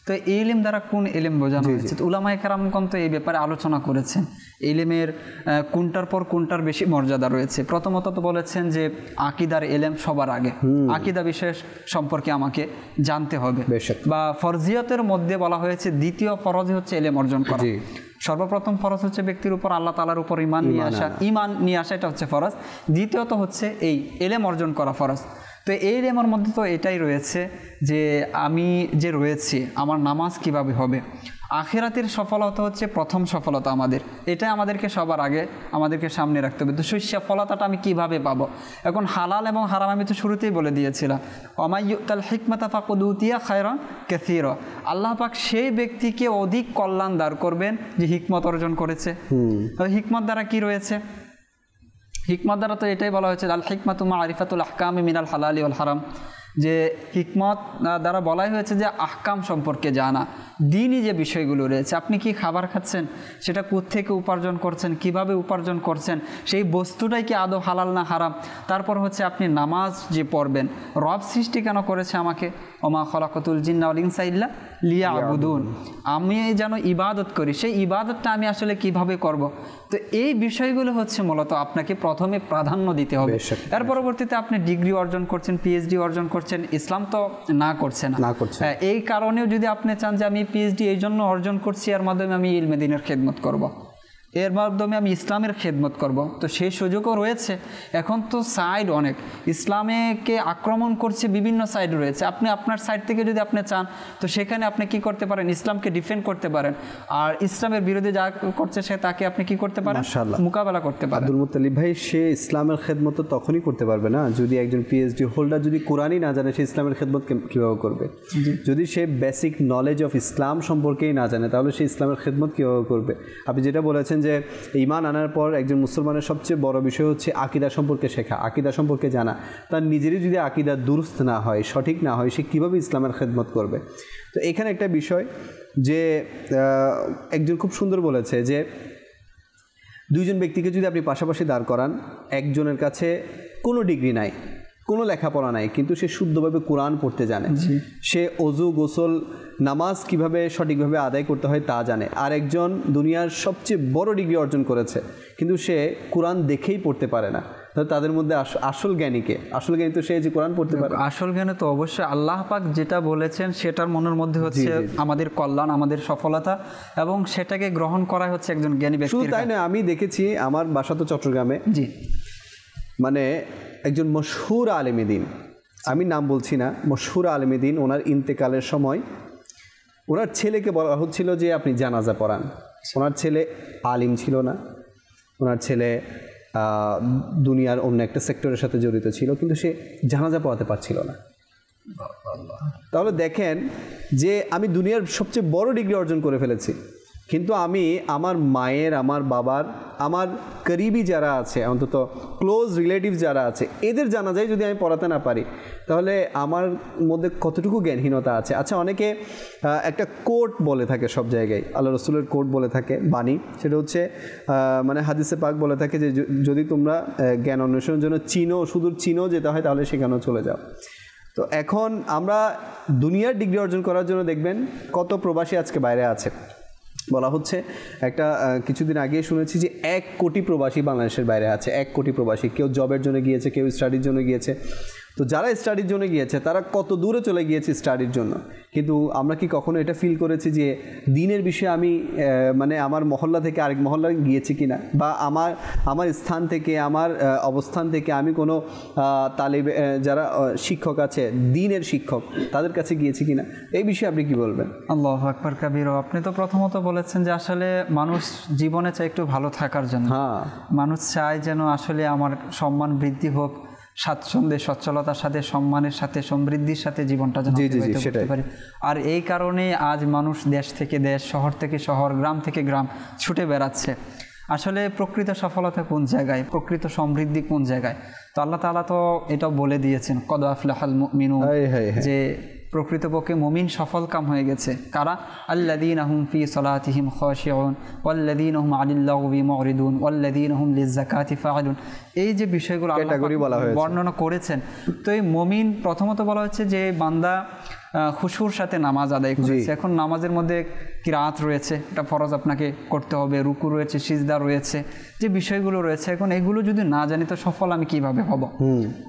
তো এই ইলম দ্বারা কোন ইলম বোঝানো হয়েছে? উলামায়ে কেরামগণ তো এই ব্যাপারে আলোচনা করেছেন, ইলমের কোনটার পর কোনটার বেশি মর্যাদা রয়েছে। প্রথমত তো বলেছেন যে আকিদার ইলম সবার আগে, আকিদা বিষয় সম্পর্কে আমাকে জানতে হবে, বা ফরজিয়তের মধ্যে বলা হয়েছে দ্বিতীয় ফরজ হচ্ছে ইলম অর্জন করা। সর্বপ্রথম ফরজ হচ্ছে ব্যক্তির উপর আল্লাহ তাআলার উপর ঈমান নিয়ে আসা, এটা হচ্ছে ফরজ। দ্বিতীয়ত হচ্ছে এই ইলম অর্জন করা ফরজ। তো এই ইলমের মধ্যে তো এটাই রয়েছে যে আমি যে রয়েছি আমার নামাজ কিভাবে হবে, আখিরাতের সফলতা হচ্ছে প্রথম সফলতা আমাদের, এটা আমাদেরকে সবার আগে আমাদেরকে সামনে রাখতে হবে। তো সেই সফলতাটা আমি কিভাবে পাবো? এখন হালাল এবং হারাম আমি তো শুরুতেই বলে দিয়েছিলাম, ওমাইয়ুতাল হিকমাতা ফাকাদ উতিয়া খায়রান কাসীরা, আল্লাহ পাক সেই ব্যক্তিকে অধিক কল্যাণ দান করবেন যে হিকমত অর্জন করেছে। হিকমত দ্বারা কি রয়েছে? হিকমত দ্বারা তো এটাই বলা হয়েছে, আল হিকমাতু মারিফাতুল আহকামি মিনাল হালালি ওয়াল হারাম, যে হিকমত দ্বারা বলাই হয়েছে যে আহকাম সম্পর্কে জানা, দ্বীনি যে বিষয়গুলো রয়েছে, আপনি কি খাবার খাচ্ছেন, সেটা কোত্থেকে উপার্জন করছেন, কিভাবে উপার্জন করছেন, সেই বস্তুটাই কি আদৌ হালাল না হারাম। তারপর হচ্ছে আপনি নামাজ যে পড়বেন, রব সৃষ্টি কেন করেছে আমাকে, ওমা খলাকাতুল জিন্না ওয়াল ইনসা ইল্লা লিয়াবুদুন, আমি যেন ইবাদত করি, সেই ইবাদতটা আমি আসলে কিভাবে করব। তো এই বিষয়গুলো হচ্ছে মূলত আপনাকে প্রথমে প্রাধান্য দিতে হবে। এর পরবর্তীতে আপনি ডিগ্রি অর্জন করছেন, পিএইচডি অর্জন করছেন, ইসলাম তো না করছে না। এই কারণেও যদি আপনি চান যে আমি পিএইচডি এই জন্য অর্জন করছি, এর মাধ্যমে আমি ইলমে দ্বীনের খেদমত করব, এর মাধ্যমে আমি ইসলামের খেদমত করব, তো সেই সুযোগও রয়েছে। এখন তো সাইড অনেক, ইসলামকে আক্রমণ করছে বিভিন্ন সাইড রয়েছে, আপনি আপনার সাইড থেকে যদি আপনি চান তো সেখানে আপনি কি করতে পারেন, ইসলামকে ডিফেন্ড করতে পারেন, আর ইসলামের বিরোধী যা করছে সে তাকে আপনি কি করতে পারেন, মোকাবেলা করতে পারেন। আব্দুল মুত্তালিব ভাই, সে ইসলামের খেদমত তখনই করতে পারবে না যদি একজন পিএইচডি হোল্ডার যদি কোরআনই না জানে, সে ইসলামের খেদমত কীভাবে করবে? যদি সে বেসিক নলেজ অফ ইসলাম সম্পর্কেই না জানে, তাহলে সে ইসলামের খেদমত কীভাবে করবে? আপনি যেটা বলেছেন যে ঈমান আনার পর একজন মুসলমানের সবচেয়ে বড় বিষয় হচ্ছে আকীদা সম্পর্কে শেখা, আকীদা সম্পর্কে জানা। তার নিজেরই যদি আকীদা দুরুস্ত না হয়, সঠিক না হয়, সে কীভাবে ইসলামের খেদমত করবে? তো এখানে একটা বিষয় যে একজন খুব সুন্দর বলেছে যে দুইজন ব্যক্তিকে যদি আপনি পাশাপাশি দাঁড় করান, একজনের কাছে কোনো ডিগ্রি নাই, কোনো লেখাপড়া নাই, কিন্তু সে শুদ্ধভাবে কোরআন পড়তে জানে, সে অজু গোসল নামাজ কিভাবে সঠিকভাবে আদায় করতে হয় তা জানে, আর একজন দুনিয়ার সবচেয়ে বড় ডিগ্রি অর্জন করেছে কিন্তু সে কোরআন দেখেই পড়তে পারে না। তাদের মধ্যে আসল জ্ঞানীকে, আসল জ্ঞানী তো সে যে কোরআন পড়তে পারে। আসল জ্ঞানে তো অবশ্যই আল্লাহ পাক যেটা বলেছেন সেটার মনের মধ্যে হচ্ছে আমাদের কল্যাণ, আমাদের সফলতা, এবং সেটাকে গ্রহণ করা হচ্ছে একজন জ্ঞানী ব্যক্তি। শুধু তাই না, আমি দেখেছি আমার বাসা তো চট্টগ্রামে, মানে একজন মশহুর আলেমে দ্বীন, আমি নাম বলছি না, মশহুর আলেমে দ্বীন, ওনার ইন্তেকালের সময় ওনার ছেলেকে বলা হচ্ছিল যে আপনি জানাজা পড়ান। ওনার ছেলে আলিম ছিল না, ওনার ছেলে দুনিয়ার অন্য একটা সেক্টরের সাথে জড়িত ছিল, কিন্তু সে জানাজা পড়াতে পারছিল না। তাহলে দেখেন যে আমি দুনিয়ার সবচেয়ে বড় ডিগ্রি অর্জন করে ফেলেছি, কিন্তু আমি আমার মায়ের, আমার বাবার, আমার করিবি যারা আছে, অন্তত ক্লোজ রিলেটিভ যারা আছে, এদের জানাজায় যদি আমি পড়াতে না পারি, তাহলে আমার মধ্যে কতটুকু জ্ঞানহীনতা আছে। আচ্ছা, অনেকে একটা কোট বলে থাকে সব জায়গায়, আল্লাহ রসুলের কোট বলে থাকে, বাণী, সেটা হচ্ছে মানে হাদিসে পাক বলে থাকে যে যদি তোমরা জ্ঞান অন্বেষণের জন্য সুদূর চীনও যেতে হয়, তাহলে সেখানেও চলে যাও। তো এখন আমরা দুনিয়ার ডিগ্রি অর্জন করার জন্য দেখবেন কত প্রবাসী আজকে বাইরে আছে। বলা হচ্ছে একটা কিছুদিন আগে শুনেছি যে 1 কোটি প্রবাসী বাংলাদেশের বাইরে আছে, 1 কোটি প্রবাসী। কেউ জবের জন্য গিয়েছে, কেউ স্টাডির জন্য গিয়েছে। তো যারা স্টাডির জন্য গিয়েছে তারা কত দূরে চলে গিয়েছে স্টাডির জন্য, কিন্তু আমরা কি কখনো এটা ফিল করেছি যে দিনের বিষয়ে আমি মানে আমার মহল্লা থেকে আরেক মহল্লায় গিয়েছি কিনা, বা আমার স্থান থেকে, আমার অবস্থান থেকে আমি কোনো তালিবে যারা শিক্ষক আছে, দিনের শিক্ষক, তাদের কাছে গিয়েছি কিনা, এই বিষয়ে আপনি কি বলবেন? আল্লাহু আকবার কাবীর। আপনি তো প্রথমত বলেছেন যে আসলে মানুষ জীবনে চায় একটু ভালো থাকার জন্য, মানুষ চায় যেন আসলে আমার সম্মান বৃদ্ধি হোক, স্বাচ্ছন্দ্যে, সচ্ছলতার সাথে, সম্মানের সাথে, সমৃদ্ধির সাথে জীবনটা যেন অতিবাহিত করতে পারি। আর এই কারণে আজ মানুষ দেশ থেকে দেশ, শহর থেকে শহর, গ্রাম থেকে গ্রাম ছুটে বেড়াচ্ছে। আসলে প্রকৃত সফলতা কোন জায়গায়, প্রকৃত সমৃদ্ধি কোন জায়গায়? তো আল্লাহ তাআলা তো এটা বলে দিয়েছেন, কদ আফলাহাল মুমিনুন, যে প্রকৃতপক্ষে মুমিন সফলকাম হয়ে গেছে। কারা? আল্লাযীনা হুম ফী সালাতিহিম খাশিউন ওয়াল্লাযীনা হুম আনিল লাগবি মুরিদুন ওয়াল্লাযীনা হুম লিয-যাকাতি ফাইলুন। এই যে বিষয়গুলো আল্লাহ বর্ণনা করেছেন, তো এই মুমিন প্রথমত বলা হচ্ছে যে বান্দা খুশুর সাথে নামাজ আদায় করেছে। এখন নামাজের মধ্যে কিরাত রয়েছে, এটা ফরজ আপনাকে করতে হবে, রুকু রয়েছে, সিজদা রয়েছে, যে বিষয়গুলো রয়েছে, এখন এগুলো যদি না জানি তো সফল আমি কিভাবে হব?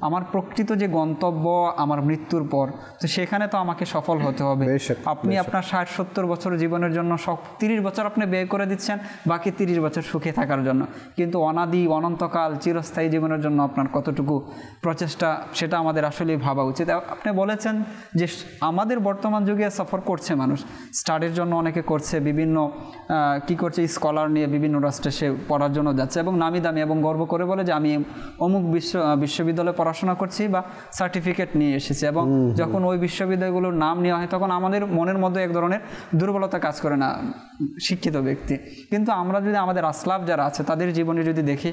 আমার প্রকৃত যে গন্তব্য আমার মৃত্যুর পর, তো সেখানে তো আমাকে সফল হতে হবে। আপনি আপনার 60-70 বছর জীবনের জন্য 30 বছর আপনি ব্যয় করে দিচ্ছেন বাকি 30 বছর সুখে থাকার জন্য, কিন্তু অনাদি অনন্তকাল চিরস্থায়ী জীবনের জন্য আপনার কতটুকু প্রচেষ্টা সেটা আমাদের আসলে ভাবা উচিত। আপনি বলেছেন যে আমাদের বর্তমান যুগে সফর করছে মানুষ, স্টাডির জন্য অনেকে করছে, বিভিন্ন কি করছে স্কলার নিয়ে বিভিন্ন রাষ্ট্রে সে পড়ার জন্য যাচ্ছে এবং নামি দামি এবং গর্ব করে বলে যে আমি অমুক বিশ্ববিদ্যালয়ে পড়াশোনা করছি বা সার্টিফিকেট নিয়ে এসেছি, এবং যখন ওই বিশ্ববিদ্যালয়গুলোর নাম নেওয়া হয় তখন আমাদের মনের মধ্যে এক ধরনের দুর্বলতা কাজ করে না শিক্ষিত ব্যক্তি। কিন্তু আমরা যদি আমাদের আসলাফ যারা আছে তাদের জীবনে যদি দেখি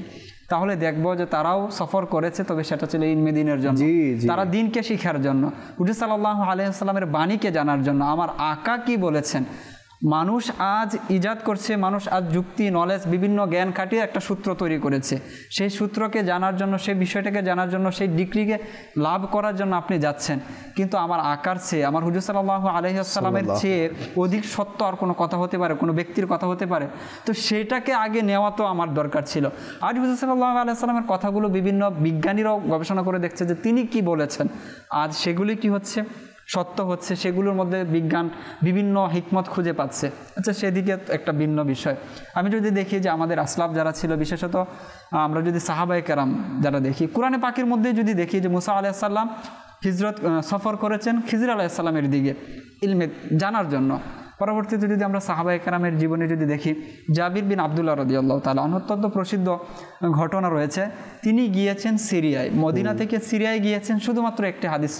তাহলে দেখবো যে তারাও সফর করেছে, তবে সেটা ছিল ইলমে দ্বীনের জন্য, তারা দ্বীনকে শিখার জন্য, হুজুর সাল্লাল্লাহু আলাইহি ওয়াসাল্লামের বাণীকে জানার জন্য। আমার আকা কি বলেছেন, মানুষ আজ ইজাদ করছে, মানুষ আজ যুক্তি নলেজ বিভিন্ন জ্ঞান খাটিয়ে একটা সূত্র তৈরি করেছে, সেই সূত্রকে জানার জন্য, সেই বিষয়টাকে জানার জন্য, সেই ডিগ্রিকে লাভ করার জন্য আপনি যাচ্ছেন, কিন্তু আমার আকার চেয়ে, আমার হুজুর সাল্লাল্লাহু আলাইহি ওয়াসাল্লামের চেয়ে অধিক সত্য আর কোনো কথা হতে পারে, কোনো ব্যক্তির কথা হতে পারে? তো সেটাকে আগে নেওয়া তো আমার দরকার ছিল। আজ হুজুর সাল্লাল্লাহু আলাইহি ওয়াসাল্লামের কথাগুলো বিভিন্ন বিজ্ঞানীরাও গবেষণা করে দেখছে যে তিনি কি বলেছেন, আজ সেগুলি কি হচ্ছে, সত্য হচ্ছে, সেগুলোর মধ্যে বিজ্ঞান বিভিন্ন হিকমত খুঁজে পাচ্ছে। আচ্ছা, সেদিকে একটা ভিন্ন বিষয়। আমি যদি দেখি যে আমাদের আসলাফ যারা ছিল, বিশেষত আমরা যদি সাহাবায়ে কেরাম যারা দেখি, কোরআনে পাকের মধ্যে যদি দেখি যে মুসা আলাইহিস সালাম হিজরত সফর করেছেন খিজর আলাইহিস সালামের দিকে ইলমে জানার জন্য। পরবর্তীতে যদি আমরা সাহাবায়ে কেরামের জীবনে যদি দেখি, জাবির বিন আব্দুল্লাহ রাদিয়াল্লাহু তাআলা অত্যন্ত প্রসিদ্ধ ঘটনা রয়েছে, তিনি গিয়েছেন সিরিয়ায়, মদিনা থেকে সিরিয়ায় গিয়েছেন শুধুমাত্র একটি হাদিস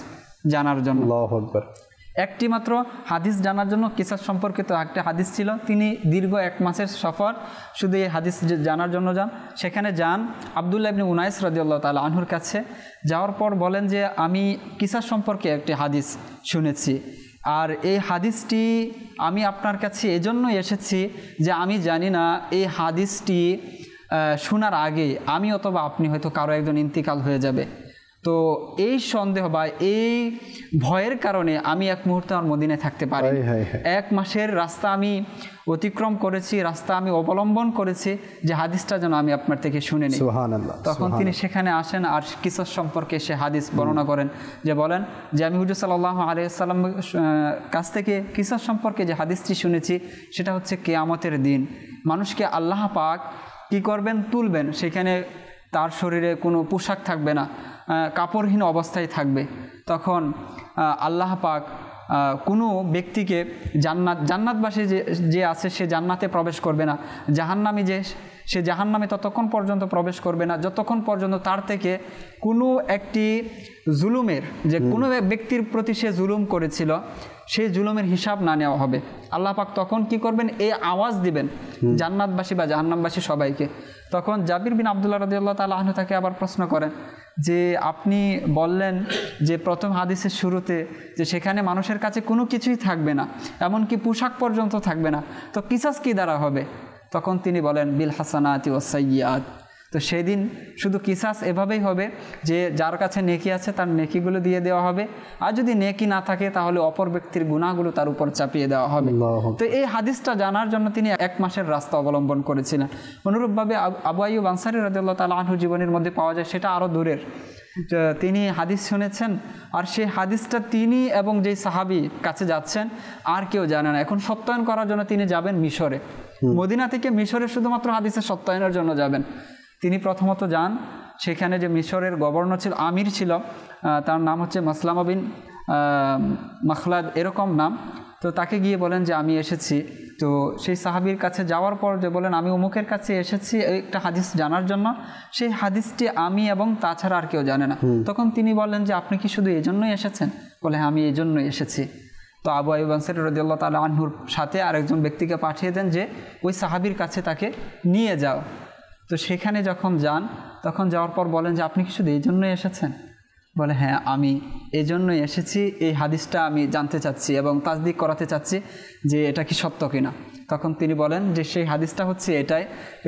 জানার জন্য। আল্লাহু আকবার। একটি মাত্র হাদিস জানার জন্য, কিসাস সম্পর্কিত একটা হাদিস ছিল, তিনি দীর্ঘ 1 মাসের সফর শুধু এই হাদিস জানার জন্য যান। সেখানে যান আব্দুল্লাহ ইবনে উনাইস রাদিয়াল্লাহু তাআলা আনহুর কাছে, যাওয়ার পর বলেন যে আমি কিসাস সম্পর্কে একটি হাদিস শুনেছি, আর এই হাদিসটি আমি আপনার কাছে এজন্য এসেছি যে আমি জানি না এই হাদিসটি শোনার আগে আমি অথবা আপনি হয়তো কারো একজন ইন্তিকাল হয়ে যাবে। তো এই সন্দেহ বা এই ভয়ের কারণে আমি এক মুহূর্তে আমার মদিনায় থাকতে পারি। 1 মাসের রাস্তা আমি অতিক্রম করেছি, রাস্তা আমি অবলম্বন করেছি যে হাদিসটা যেন আমি আপনার থেকে শুনে নিই। তখন তিনি সেখানে আসেন আর কিসাস সম্পর্কে সে হাদিস বর্ণনা করেন, যে বলেন যে আমি হুজুর সাল্লাল্লাহু আলাইহি ওয়াসাল্লামের কাছ থেকে কিসাস সম্পর্কে যে হাদিসটি শুনেছি সেটা হচ্ছে কিয়ামতের দিন মানুষকে আল্লাহ পাক কি করবেন, তুলবেন, সেখানে তার শরীরে কোনো পোশাক থাকবে না, কাপড়হীন অবস্থায় থাকবে। তখন আল্লাহ পাক কোনো ব্যক্তিকে জান্নাতবাসী যে আছে সে জান্নাতে প্রবেশ করবে না, জাহান্নামী সে জাহান্নামে ততক্ষণ পর্যন্ত প্রবেশ করবে না যতক্ষণ পর্যন্ত তার থেকে কোনো একটি জুলুমের, যে কোনো ব্যক্তির প্রতি সে জুলুম করেছিল সেই জুলুমের হিসাব না নেওয়া হবে। আল্লাহ পাক তখন কি করবেন, এই আওয়াজ দিবেন জান্নাতবাসী বা জাহান্নামবাসী সবাইকে। তখন জাবির বিন আব্দুল্লাহ রাদিয়াল্লাহু তাআলা আনহু তাকে আবার প্রশ্ন করেন যে আপনি বললেন যে প্রথম হাদিসের শুরুতে যে সেখানে মানুষের কাছে কোনো কিছুই থাকবে না, এমনকি পোশাক পর্যন্ত থাকবে না, তো কিসাস কি দ্বারা হবে? তখন তিনি বলেন বিল হাসানাতি ওয়াস সাইয়্যাত। তো সেদিন শুধু কিসাস এভাবেই হবে যে যার কাছে নেকি আছে তার নেকিগুলো দিয়ে দেওয়া হবে, আর যদি নেকি না থাকে তাহলে অপর ব্যক্তির গুনাহগুলো তার উপর চাপিয়ে দেওয়া হবে। তো এই হাদিসটা জানার জন্য তিনি 1 মাসের রাস্তা অবলম্বন করেছিলেন। অনুরূপভাবে আবু আইয়ুব আনসারী রাদিয়াল্লাহু তাআলা আনহু জীবনের মধ্যে পাওয়া যায়, সেটা আরও দূরের। তিনি হাদিস শুনেছেন আর সেই হাদিসটা তিনি এবং যেই সাহাবী কাছে যাচ্ছেন আর কেউ জানে না। এখন সত্যায়ন করার জন্য তিনি যাবেন মিশরে, মদিনা থেকে মিশরে শুধুমাত্র হাদিসের সত্যায়নের জন্য যাবেন। তিনি প্রথমত যান, সেখানে যে মিশরের গভর্নর ছিল, আমির ছিল, তার নাম হচ্ছে মাসলামা বিন মাখলাদ এরকম নাম। তো তাকে গিয়ে বলেন যে আমি এসেছি। তো সেই সাহাবীর কাছে যাওয়ার পর যে বলেন আমি অমুকের কাছে এসেছি একটা হাদিস জানার জন্য, সেই হাদিসটি আমি এবং তাছাড়া আর কেউ জানে না। তখন তিনি বললেন যে আপনি কি শুধু এই জন্যই এসেছেন? বলে হ্যাঁ, আমি এই জন্যই এসেছি। তো আবু আইয়ুব আনসারী রাদিয়াল্লাহু তাআলা আনহুর সাথে আরেকজন ব্যক্তিকে পাঠিয়ে দেন যে ওই সাহাবীর কাছে তাকে নিয়ে যাও। তো সেখানে যখন যান, তখন যাওয়ার পর বলেন যে আপনি কি শুধু এই জন্যই এসেছেন? বলে হ্যাঁ আমি এই জন্যই এসেছি, এই হাদিসটা আমি জানতে চাচ্ছি এবং তাসদিক করাতে চাচ্ছি যে এটা কি সত্য কিনা। তখন তিনি বলেন যে সেই হাদিসটা হচ্ছে এটাই,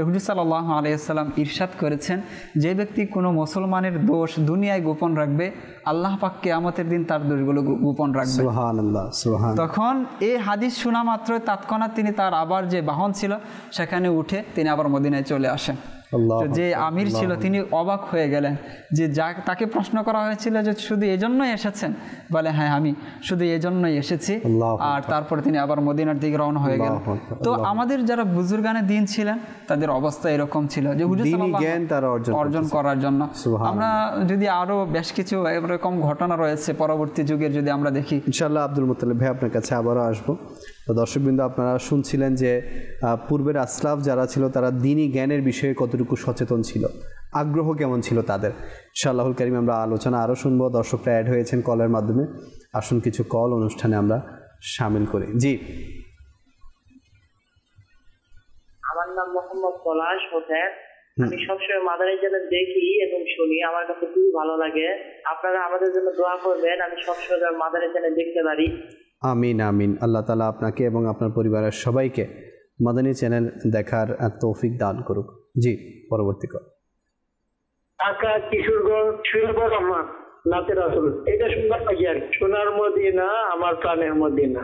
হুজুর সাল্লাল্লাহু আলাইহি ওয়াসাল্লাম ইরশাদ করেছেন, যে ব্যক্তি কোনো মুসলমানের দোষ দুনিয়ায় গোপন রাখবে, আল্লাহ পাক কিয়ামতের দিন তার দোষগুলো গোপন রাখবে। সুবহানাল্লাহ, সুবহান। তখন এই হাদিস শোনা মাত্র তৎক্ষণাৎ তিনি তার আবার যে বাহন ছিল সেখানে উঠে তিনি আবার মদিনায় চলে আসেন। যে আমির ছিল তিনি অবাক হয়ে গেলেন, যে তাকে প্রশ্ন করা হয়েছিল যে শুধু এই জন্যই এসেছেন, বলে হ্যাঁ আমি শুধু এই জন্যই এসেছি। আর তারপরে তিনি আবার মদিনার দিকে রওনা হয়ে গেলেন। তো আমাদের যারা বুজুর্গানে দিন ছিলেন তাদের অবস্থা এরকম ছিল যে হুজুর সাল্লাল্লাহু অর্জন করার জন্য। আমরা যদি আরো বেশ কিছু এরকম ঘটনা রয়েছে পরবর্তী যুগের যদি আমরা দেখি ইনশাআল্লাহ। আব্দুল মুত্তালিব ভাই আপনার কাছে আবারও আসবো। তো দর্শকবৃন্দ, আপনারা শুনছিলেন যে পূর্বের আসলাফ যারা ছিল তারা দ্বীনি জ্ঞানের বিষয়ে কতটুকু সচেতন ছিল, আগ্রহ কেমন ছিল তাদের। ইনশাআল্লাহুল কারীম আমরা আলোচনা আরও শুনবো। দর্শকরা অ্যাড হয়েছেন কলের মাধ্যমে, আসুন কিছু কল অনুষ্ঠানে আমরা শামিল করি। জি, আমার নাম মোহাম্মদ পলাশ হোসেন। আমি সবসময় মাদানী চ্যানেল দেখি এবং শুনি, আমার কাছে খুবই ভালো লাগে। আপনারা আমাদের জন্য দোয়া করবেন, আমি সবসময় মাদানী চ্যানেল দেখতে পারি। আমিন আমিন। আল্লাহ তাআলা আপনাকে এবং আপনার পরিবারের সবাইকে মাদানী চ্যানেল দেখার তৌফিক দান করুক। জি, পরবর্তী কল। ঢাকা কিশোরগঞ্জ সুরবর রহমান নাতের আসল, এটা শুনবার পাই আর সোনার মদিনা আমার প্রাণের মদিনা।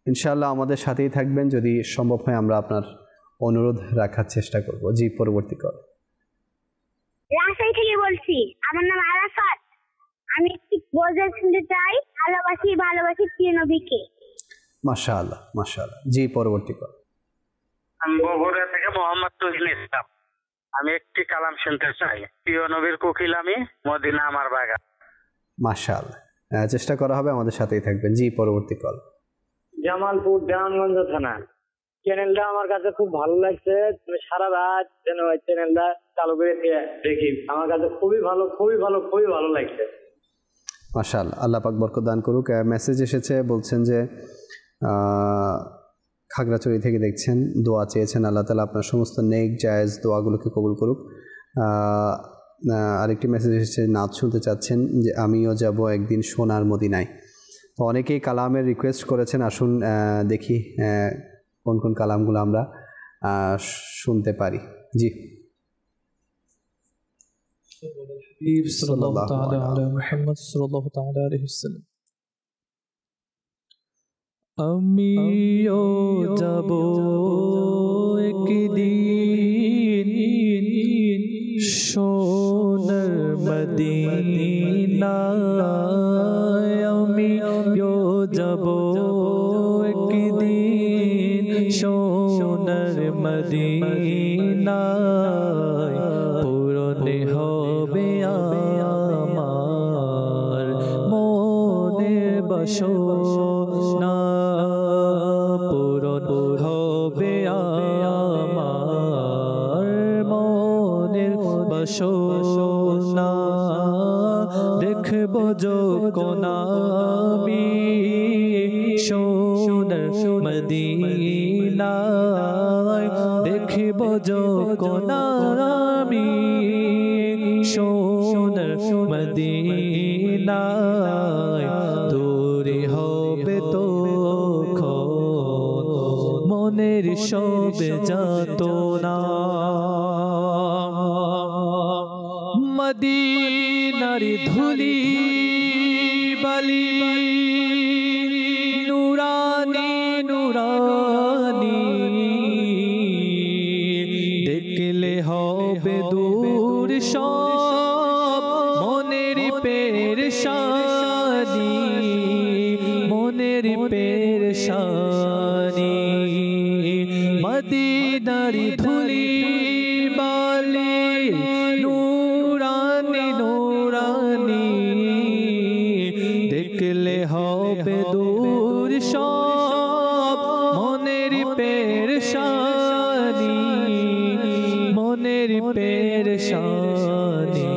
ইনশাআল্লাহ আমাদের সাথেই থাকবেন, যদি সম্ভব হয় আমরা আপনার অনুরোধ রাখার চেষ্টা করব। জি, পরবর্তী কল। রাজশাহী থেকে বলছি, আমার নাম আরাফাত। আমি একটি গজল শুনতে চাই, ভালোবাসি ভালোবাসি প্রিয় নবীকে। মাশাআল্লাহ, মাশাআল্লাহ। জি, পরবর্তী কল। আমি বগুড়া থেকে মোহাম্মদ তুহিন ইসলাম। আমি একটি কালাম শুনতে চাই, প্রিয় নবীর কোকিল আমি, মদিনা আমার বাগান। মাশাআল্লাহ, চেষ্টা করা হবে, আমাদের সাথেই থাকবেন। জি, পরবর্তী কল। জামালপুর দেওয়ানগঞ্জ থানা। চ্যানেলটা আমার কাছে খুব ভালো লাগছে, সারা রাত যেন ওই চ্যানেলটা চালু করে দেখি, আমার কাছে খুবই ভালো, খুবই ভালো, খুবই ভালো লাগছে। মাশাআল্লাহ, আল্লাহ পাক বরকত দান করুক। মেসেজ এসেছে, বলছেন যে খাগড়াছড়ি থেকে দেখছেন, দোয়া চেয়েছেন, আল্লাহ তাআলা আপনার সমস্ত নেক জায়েজ দোয়াগুলোকে কবুল করুক। আরেকটি মেসেজ এসেছে, নাচ শুনতে চাচ্ছেন, যে আমিও যাব একদিন সোনার মদিনায়। তো অনেকেই কালামের রিকোয়েস্ট করেছেন, আসুন দেখি কোন কোন কালামগুলো আমরা শুনতে পারি। জি, সাল্লাল্লাহু তাআলা আলা মুহাম্মদ সাল্লাল্লাহু তাআলা আলাইহি ওয়াসাল্লাম। আমিও যাব একদিন সোনার মদিনায়, আমিও যাব একদিন সোনার মদিনায়, পূরণ হবে আমার মনের বাসনা, পূরণ হবে আমার মনের বাসনা, দেখব যখন আমি সোনার মদিনায়, দেখব যখন আমি সোনার মদিনায়, দূরে হবে তো মনের সব যাতনা, মদিনার ধুলি বালি নুরানি নুরানি, দেখলে হবে দূর সব মনের পেরেশানি, মনের পেরেশানি, মদিনার ধুলি বালি নুরানি নুরানি, দেখলে হবে দূর সব মনের পেরেশানি, মনের পেরেশানি,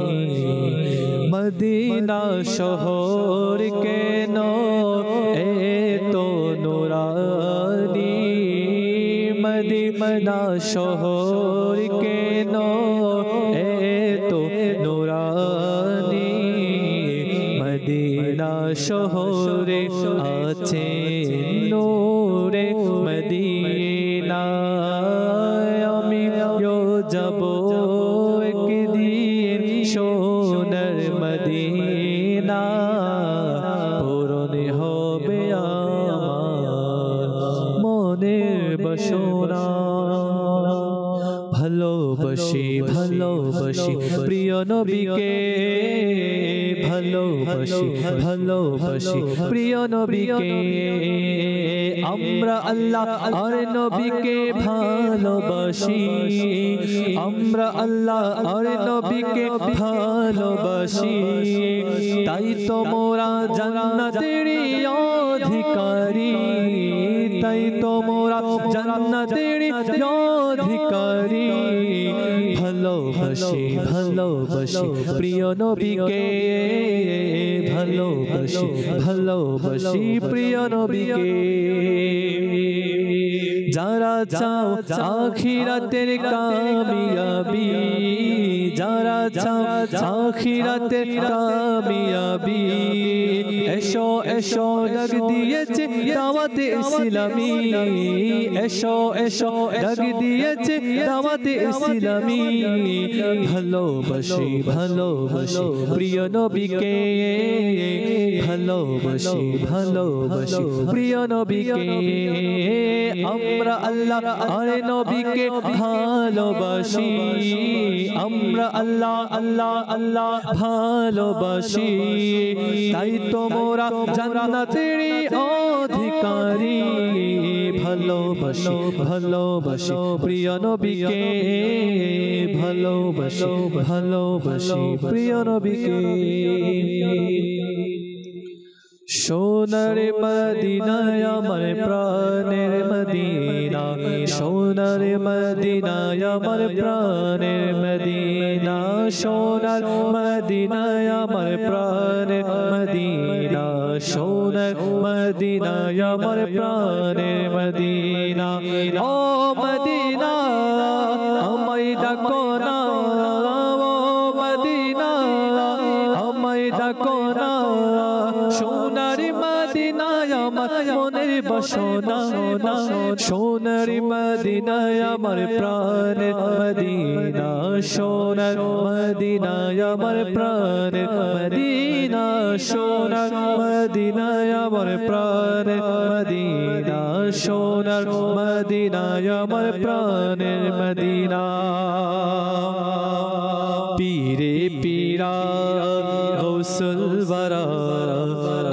মদিনা শহর কেন এত নুরানি, মদিনা শহর কেন এত নুরানি, শহরে আছে নূরে মদিনা আমি যাব একদিন সোনার মদিনা পূরণ হবে আমার মনের বাসনা ভালোবাসি ভালোবাসি প্রিয় নবীকে ভালোবাসি ভালোবাসি প্রিয় নবীকে আমরা আল্লাহ আর নবীকে ভালোবাসি আমরা আল্লাহ আর নবীকে ভালোবাসি তাই তো মোরা জান্নাতের অধিকারী তাই তো মোরা জান্নাতের অধিকারী ভালোবাসি ভালোবাসি প্রিয় নবীকে ভালোবাসি ভালোবাসি প্রিয় নবীকে যারা চাও আখিরাতের কামিয়াবি যারা চাও আখিরাতের কামিয়াবি এসো এসো ডাক দিয়েছে দাওয়াতে ইসলামী এসো এসো ডাক দিয়েছে দাওয়াতে ইসলামী ভালোবাসি ভালোবাসি প্রিয় নবীকে ভালোবাসি ভালোবাসি প্রিয় নবীকে আমরা আল্লাহ আর নবীকে ভালোবাসি আমরা আল্লাহ আল্লাহ আল্লাহ ভালোবাসি তাই তো মোরা জান্নাতের অধিকারী ভালোবাসি ভালোবাসি প্রিয় নবীকে ভালোবাসি ভালোবাসি প্রিয় নবীকে সোনার মদিনায় আমার প্রাণের মদিনা সোনার মদিনায় আমার প্রাণের মদিনা সোনার মদিনায় আমার প্রাণের মদিনা সোনার মদিনায় আমার প্রাণের মদিনা ও মদিনা আমায় ডাকো না ও মদিনা আমায় ডাকো না সোনার মদিনায় আমার মনের বাসনা সোনার মদিনায় আমার প্রাণের মদিনা সোনার মদিনায় আমার প্রাণের মদিনা সোনার মদিনায় আমার প্রাণের মদিনা সোনার মদিনায় আমার প্রাণের মদিনা পীরে পীরা গৌসুল বারা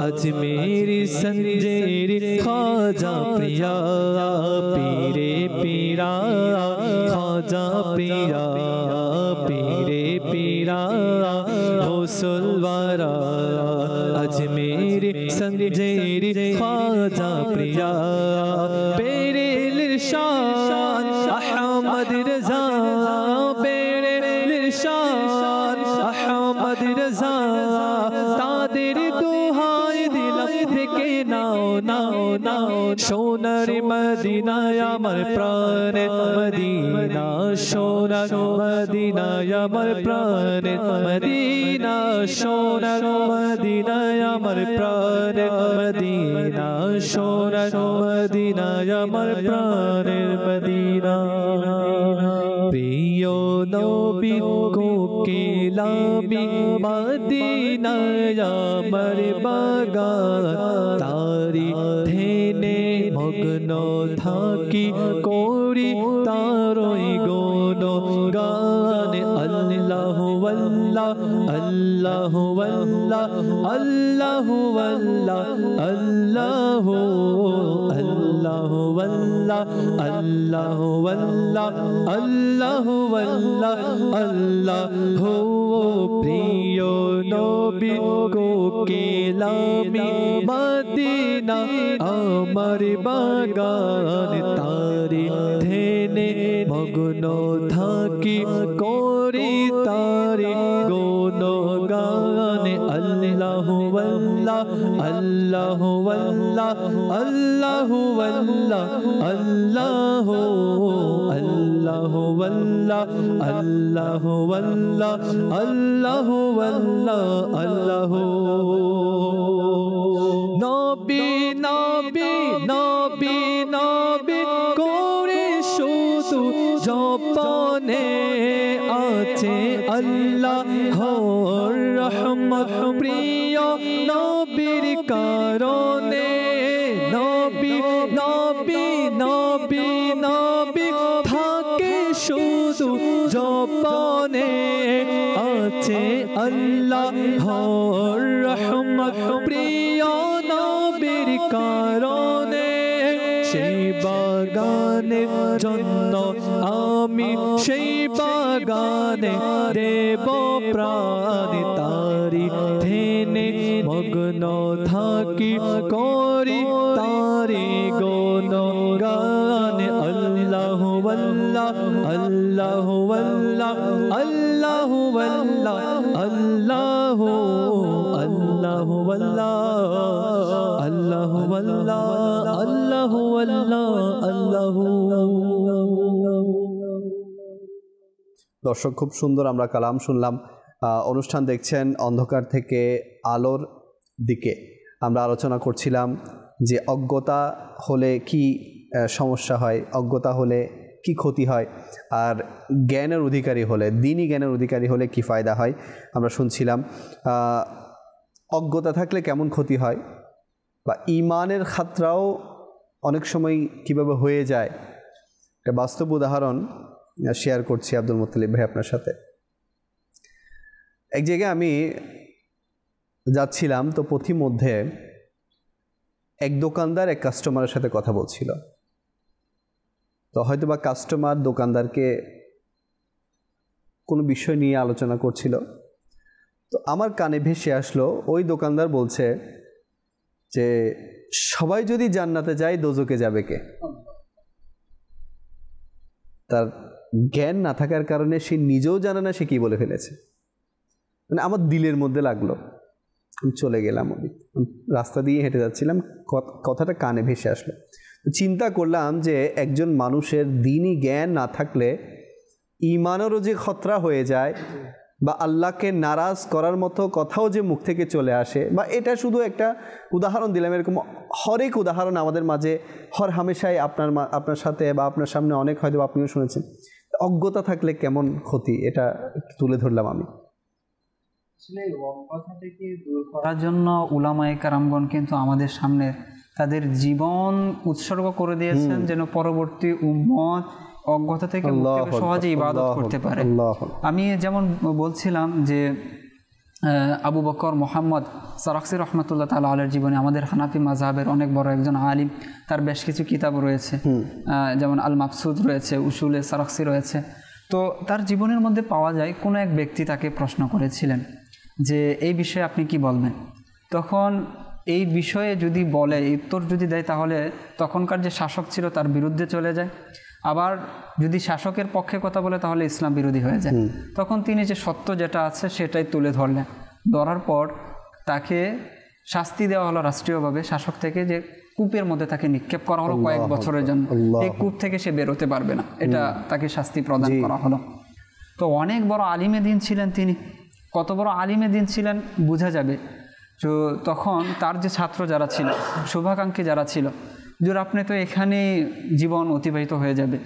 अजमेरी संजेरी खाजा प्रिया पीरे पीरा खाजा प्रिया पीरे पीरा गौसुलवारा अजमेरी संजेरी खाजा प्रिया पेरे लिरशाद अहमद रजा पेरे लिरशाद अहमद रजा तादेर दुहाई दिलम থেকে নাও নাও নাও সোনার মদিনায় আমার প্রাণের মদিনা সোনার মদিনায় আমার প্রাণের মদিনা সোনার মদিনায় আমার প্রাণের মদিনা সোনার মদিনায় আমার প্রাণের মদিনা প্রিয় নবী কোকিলামি মদিনায় আমার বাগান তারি ধেনে মগ্ন থাকি করি তারই গুণ গান আল্লাহু আল্লাহ আল্লাহু আল্লাহ আল্লাহু আল্লাহ আল্লাহু আল্লাহু আল্লাহ আল্লাহু আল্লাহ আল্লাহু আল্লাহ আল্লাহু প্রিয় নবী কোকিলামি মদিনা আমার বাগান তারি ধেনে মগ্ন থাকি করি তারি গুণ গান আল্লাহু আল্লাহ আল্লাহু আল্লাহ আল্লাহু আল্লাহ আল্লাহু আল্লাহু আল্লাহ আল্লাহু আল্লাহ আল্লাহু আল্লাহ আল্লাহু নবী নবী নবী নবী করে শুধু জপনে আছে আল্লাহর রহমত প্রিয় নবীর কারণে নবী নবী নবী নবী থাকে শুধু জপনে আছে আল্লাহর রহমত প্রিয় নবীর কারণে সেই বাগানের জন্য আমি সেই বাগানে দেব প্রাণ তারি থেনে মগ্ন থাকি করি তারি গুণগান আল্লাহ আল্লাহ আল্লাহ আল্লাহ আল্লাহ আল্লাহ আল্লাহ আল্লাহ আল্লাহ আল্লাহ। দর্শক, খুব সুন্দর আমরা কালাম শুনলাম। অনুষ্ঠান দেখছেন অন্ধকার থেকে আলোর দিকে। আমরা আলোচনা করছিলাম যে অজ্ঞতা হলে কি সমস্যা হয়, অজ্ঞতা হলে কি ক্ষতি হয়, আর জ্ঞানের অধিকারী হলে, দ্বীনি জ্ঞানের অধিকারী হলে কি ফায়দা হয় আমরা শুনছিলাম। অজ্ঞতা থাকলে কেমন ক্ষতি হয় বা ঈমানের খাতরাও অনেক সময় কিভাবে হয়ে যায়, একটা বাস্তব উদাহরণ শেয়ার করছি আব্দুল মুত্তালিব ভাই আপনার সাথে। এক জায়গায় আমি যাচ্ছিলাম, তো পথিমধ্যে এক দোকানদার এক কাস্টমারের সাথে কথা বলছিল। তো হয়তো বা কাস্টমার দোকানদারকে কোনো বিষয় নিয়ে আলোচনা করছিল। তো আমার কানে ভেসে আসলো ওই দোকানদার বলছে যে সবাই যদি জান্নাতে যায় দোজকে যাবে কে? তার জ্ঞান না থাকার কারণে সে নিজেও জানে না সে কি বলে ফেলেছে। মানে আমার দিলের মধ্যে লাগলো, আমি চলে গেলাম, রাস্তা দিয়ে হেঁটে যাচ্ছিলাম, কথাটা কানে ভেসে আসলো। চিন্তা করলাম যে একজন মানুষের দ্বীনি জ্ঞান না থাকলে ঈমানেরও যে খতরা হয়ে যায়, বা আল্লাহকে নারাজ করার মতো কথাও যে মুখ থেকে চলে আসে, বা এটা শুধু একটা উদাহরণ দিলাম, এরকম হরেক উদাহরণ আমাদের মাঝে হর হামেশাই আপনার সাথে বা আপনার সামনে অনেক হয়তো আপনিও শুনেছেন। অজ্ঞতা থাকলে কেমন ক্ষতি, এটা একটু তুলে ধরলাম আমি। আসলে অজ্ঞতা থেকে দূর করার জন্য উলামায়ে কেরামগণ কিন্তু আমাদের সামনে তাদের জীবন উৎসর্গ করে দিয়েছেন যেন পরবর্তী উম্মত অজ্ঞতা থেকে সহজে ইবাদত করতে পারে। আমি যেমন বলছিলাম যে আবু বকর মোহাম্মদ সারাকসি রহমতুল্লাহ তাআলা আলাইহির জীবনে আমাদের হানাফি মাযহাবের অনেক বড় একজন আলিম, তার বেশ কিছু কিতাব রয়েছে, যেমন আল মাবসুদ রয়েছে, উসুলে সারাকসি রয়েছে। তো তার জীবনের মধ্যে পাওয়া যায় কোনো এক ব্যক্তি তাকে প্রশ্ন করেছিলেন যে এই বিষয়ে আপনি কি বলবেন। তখন এই বিষয়ে যদি বলে, উত্তর যদি দেয়, তাহলে তখনকার যে শাসক ছিল তার বিরুদ্ধে চলে যায়, আবার যদি শাসকের পক্ষে কথা বলে তাহলে ইসলাম বিরোধী হয়ে যায়। তখন তিনি যে সত্য যেটা আছে সেটাই তুলে ধরলেন। ধরার পর তাকে শাস্তি দেওয়া হলো রাষ্ট্রীয়ভাবে শাসক থেকে, যে কূপের মধ্যে তাকে নিক্ষেপ করা হলো কয়েক বছরের জন্য। এই কূপ থেকে সে বেরোতে পারবে না, এটা তাকে শাস্তি প্রদান করা হলো। তো অনেক বড় আলিমে দিন ছিলেন তিনি। কত বড় আলিমে দিন ছিলেন বোঝা যাবে। তো তখন তার যে ছাত্র যারা ছিল, শুভাকাঙ্ক্ষী যারা ছিল, যে আপনি তো এখানে জীবন অতিবাহিত হয়ে যাবে,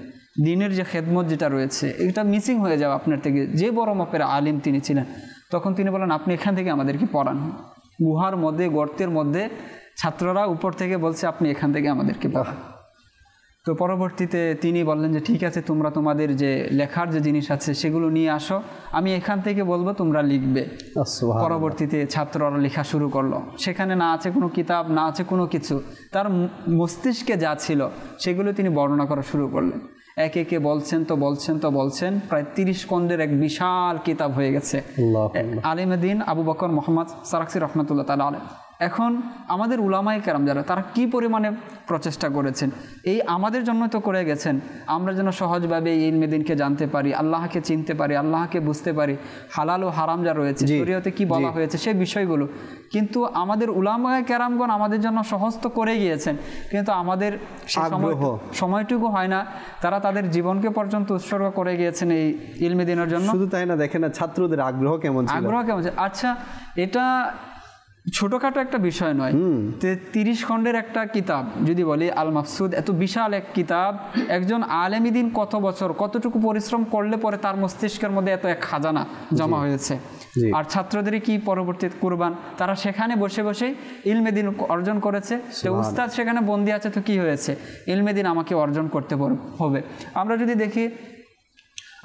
দিনের যে খেদমত যেটা রয়েছে এটা মিসিং হয়ে যাবে আপনার থেকে, যে বড় মাপের আলিম তিনি ছিলেন। তখন তিনি বলেন আপনি এখান থেকে আমাদেরকে পড়ান। গুহার মধ্যে, গর্তের মধ্যে ছাত্ররা উপর থেকে বলছে আপনি এখান থেকে আমাদেরকে পড়ান। তো পরবর্তীতে তিনি বললেন যে ঠিক আছে, তোমরা তোমাদের যে লেখার যে জিনিস আছে সেগুলো নিয়ে আসো, আমি এখান থেকে বলবো তোমরা লিখবে। পরবর্তীতে ছাত্ররা লেখা শুরু করলো। সেখানে না আছে কোনো কিতাব, না আছে কোনো কিছু, তার মস্তিষ্কে যা ছিল সেগুলো তিনি বর্ণনা করা শুরু করলেন। একে একে বলছেন, প্রায় 30 খণ্ডের এক বিশাল কিতাব হয়ে গেছে আলিমে দ্বীন আবু বকর মোহাম্মদ সারাকসি রহমতুল্লাহ তাআলা আলাইহি। এখন আমাদের উলামায়ে কেরাম যারা, তারা কি পরিমাণে প্রচেষ্টা করেছেন, এই আমাদের জন্য তো করে গেছেন, আমরা যেন সহজভাবে এই ইলমে দ্বীনকে জানতে পারি, আল্লাহকে চিনতে পারি, আল্লাহকে বুঝতে পারি, হালাল ও হারাম যা রয়েছে, শরীয়তে কি বলা হয়েছে সেই বিষয়গুলো। কিন্তু আমাদের উলামায়ে কেরামগণ আমাদের জন্য সহজ তো করে গিয়েছেন, কিন্তু আমাদের সময়টুকু হয় না। তারা তাদের জীবনকে পর্যন্ত উৎসর্গ করে গিয়েছেন এই ইলমে দ্বীনের জন্য। শুধু তাই না, দেখেন না ছাত্রদের আগ্রহ কেমন ছিল। আচ্ছা, এটা ছোটখাটো একটা বিষয় নয়। 30 খণ্ডের একটা কিতাব যদি বলি আল মাকসুদ, এত বিশাল এক কিতাব, একজন আলেমী দিন কত বছর কতটুকু পরিশ্রম করলে পরে তার মস্তিষ্কের মধ্যে এত এক খাজানা জমা হয়েছে। আর ছাত্রদের কি পরবর্তী কুরবান, তারা সেখানে বসে বসে ইলমে দিন অর্জন করেছে। যে উস্তাদ সেখানে বন্দী আছে, তো কি হয়েছে, ইলমে দিন আমাকে অর্জন করতে হবে। আমরা যদি দেখি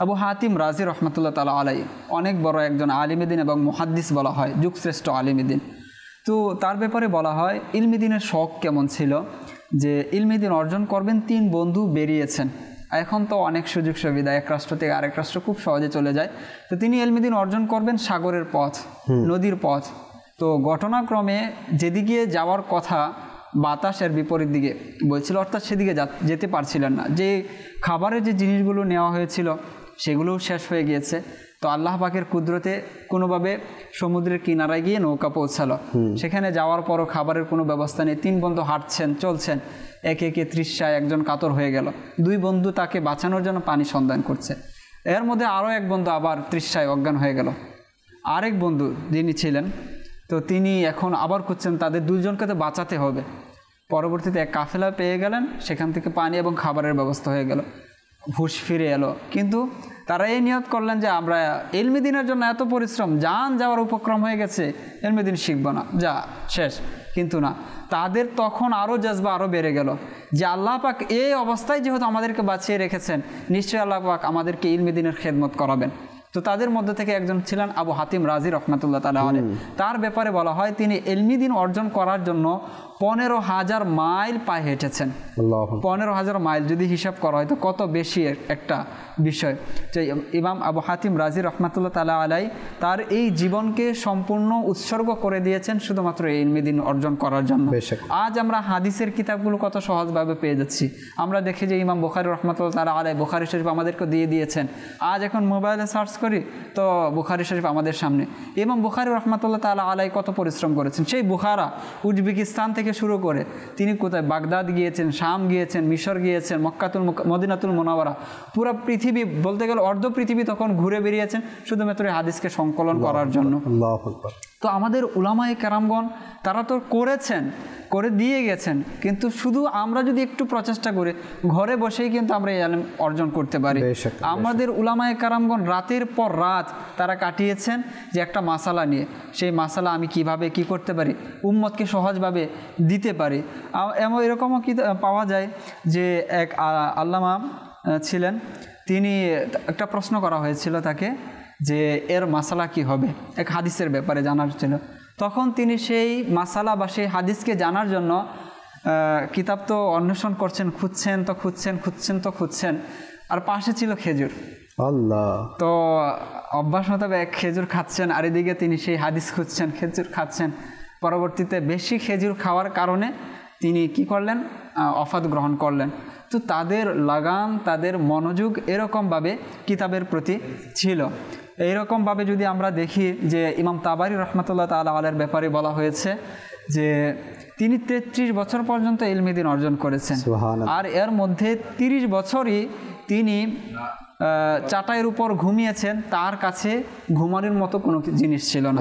আবু হাতিম রাজি রহমতুল্লাহ তাআলা আলাইহি অনেক বড় একজন আলিমে দিন এবং মুহাদ্দিস বলা হয়, যুগশ্রেষ্ঠ আলিমে দিন। তো তার ব্যাপারে বলা হয় ইলমে দিনের শখ কেমন ছিল, যে ইলমে দিন অর্জন করবেন 3 বন্ধু বেরিয়েছেন। এখন তো অনেক সুযোগ সুবিধা, এক রাষ্ট্র থেকে আরেক রাষ্ট্র খুব সহজে চলে যায়। তো তিনি ইলমে দিন অর্জন করবেন সাগরের পথ, নদীর পথ। তো ঘটনাক্রমে যেদিকে যাওয়ার কথা বাতাসের বিপরীত দিকে বলছিল, অর্থাৎ সেদিকে যেতে পারছিলেন না। যে খাবারের যে জিনিসগুলো নেওয়া হয়েছিল সেগুলোও শেষ হয়ে গিয়েছে। তো আল্লাহ পাকের কুদরতে কোনোভাবে সমুদ্রের কিনারায় গিয়ে নৌকা পৌঁছালো। সেখানে যাওয়ার পরও খাবারের কোনো ব্যবস্থা নেই। 3 বন্ধু হাঁটছেন, চলছেন, একে একে তৃষ্ণায় একজন কাতর হয়ে গেল। 2 বন্ধু তাকে বাঁচানোর জন্য পানি সন্ধান করছে। এর মধ্যে আরও এক বন্ধু আবার তৃষ্ণায় অজ্ঞান হয়ে গেল। আরেক বন্ধু যিনি ছিলেন, তো তিনি এখন আবার খুঁজছেন, তাদের 2 জনকে তো বাঁচাতে হবে। পরবর্তীতে এক কাফেলা পেয়ে গেলেন, সেখান থেকে পানি এবং খাবারের ব্যবস্থা হয়ে গেল, হুঁশ ফিরে এলো। কিন্তু তারা এই নিয়ত করলেন যে আমরা ইলমে দিনের জন্য এত পরিশ্রম, জান যাওয়ার উপক্রম হয়ে গেছে, ইলমে দিন শিখবো না, যা শেষ। কিন্তু না, তাদের তখন আরও জজবা আরও বেড়ে গেল যে আল্লাহ পাক এই অবস্থায় যেহেতু আমাদেরকে বাঁচিয়ে রেখেছেন, নিশ্চয়ই আল্লাহ পাক আমাদেরকে ইলমে দিনের খেদমত করাবেন। তো তাদের মধ্যে থেকে একজন ছিলেন আবু হাতিম রাজি রহমাতুল্লাহ তাআলা আলাইহি। তার ব্যাপারে বলা হয় তিনি ইলমি দিন অর্জন করার জন্য 15,000 মাইল পায়ে হেঁটেছেন। 15,000 মাইল যদি হিসাব করা হয় তো কত বেশি একটা বিষয়। যে ইমাম আবু হাতিম রাজি রহমাতুল্লাহ তাআলা আলাইহি তার এই জীবনকে সম্পূর্ণ উৎসর্গ করে দিয়েছেন শুধুমাত্র এই ইলমি দিন অর্জন করার জন্য। আজ আমরা হাদিসের কিতাবগুলো কত সহজভাবে পেয়ে যাচ্ছি। আমরা দেখি যে ইমাম বুখারী রহমাতুল্লাহ তাআলা আলাইহি বুখারী শরীফ আমাদেরকে দিয়ে দিয়েছেন। আজ এখন মোবাইলে সার্চ করি তো বুখারী শরীফ আমাদের সামনে। ইমাম বুখারী রহমাতুল্লাহ তাআলা আলাইহি কত পরিশ্রম করেছেন। সেই বুখারা উজবেকিস্তান থেকে শুরু করে তিনি কোথায় বাগদাদ গিয়েছেন, শাম গিয়েছেন, মিশর গিয়েছেন, মদিনাতুল মুনাওয়ারা, পুরো পৃথিবী বলতে গেলে অর্ধ পৃথিবী তখন ঘুরে বেরিয়েছেন শুধুমাত্র হাদিসকে সংকলন করার জন্য। তো আমাদের উলামায়ে কেরামগণ তারা তো করেছেন, করে দিয়ে গেছেন, কিন্তু শুধু আমরা যদি একটু প্রচেষ্টা করি ঘরে বসেই কিন্তু আমরা এই ইলম অর্জন করতে পারি। আমাদের উলামায়ে কেরামগণ রাতের পর রাত তারা কাটিয়েছেন যে একটা মাসালা নিয়ে, সেই মাসালা আমি কিভাবে কি করতে পারি, উম্মতকে সহজভাবে দিতে পারি। এরকমও কি পাওয়া যায় যে এক আল্লামা ছিলেন, তিনি একটা প্রশ্ন করা হয়েছিল তাকে যে এর মাসালা কি হবে, এক হাদিসের ব্যাপারে জানার ছিল। তখন তিনি সেই মাসালা বা সেই হাদিসকে জানার জন্য কিতাব তো অন্বেষণ করছেন, খুঁজছেন, আর পাশে ছিল খেজুর। আল্লাহ, তো অভ্যাস মোতাবেক খেজুর খাচ্ছেন, আর এদিকে তিনি সেই হাদিস খুঁজছেন, খেজুর খাচ্ছেন। পরবর্তীতে বেশি খেজুর খাওয়ার কারণে তিনি কি করলেন, ওফাত গ্রহণ করলেন। তো তাদের লাগাম, তাদের মনোযোগ এরকমভাবে কিতাবের প্রতি ছিল। এইরকমভাবে যদি আমরা দেখি যে ইমাম তাবারি রহমাতুল্লাহ তাআলা আলাইহির ব্যাপারে বলা হয়েছে যে তিনি 33 বছর পর্যন্ত ইলমে দিন অর্জন করেছেন। আর এর মধ্যে 30 বছরই তিনি চাটাইয়ের উপর ঘুমিয়েছেন, তার কাছে ঘুমানোর মতো কোনো জিনিস ছিল না।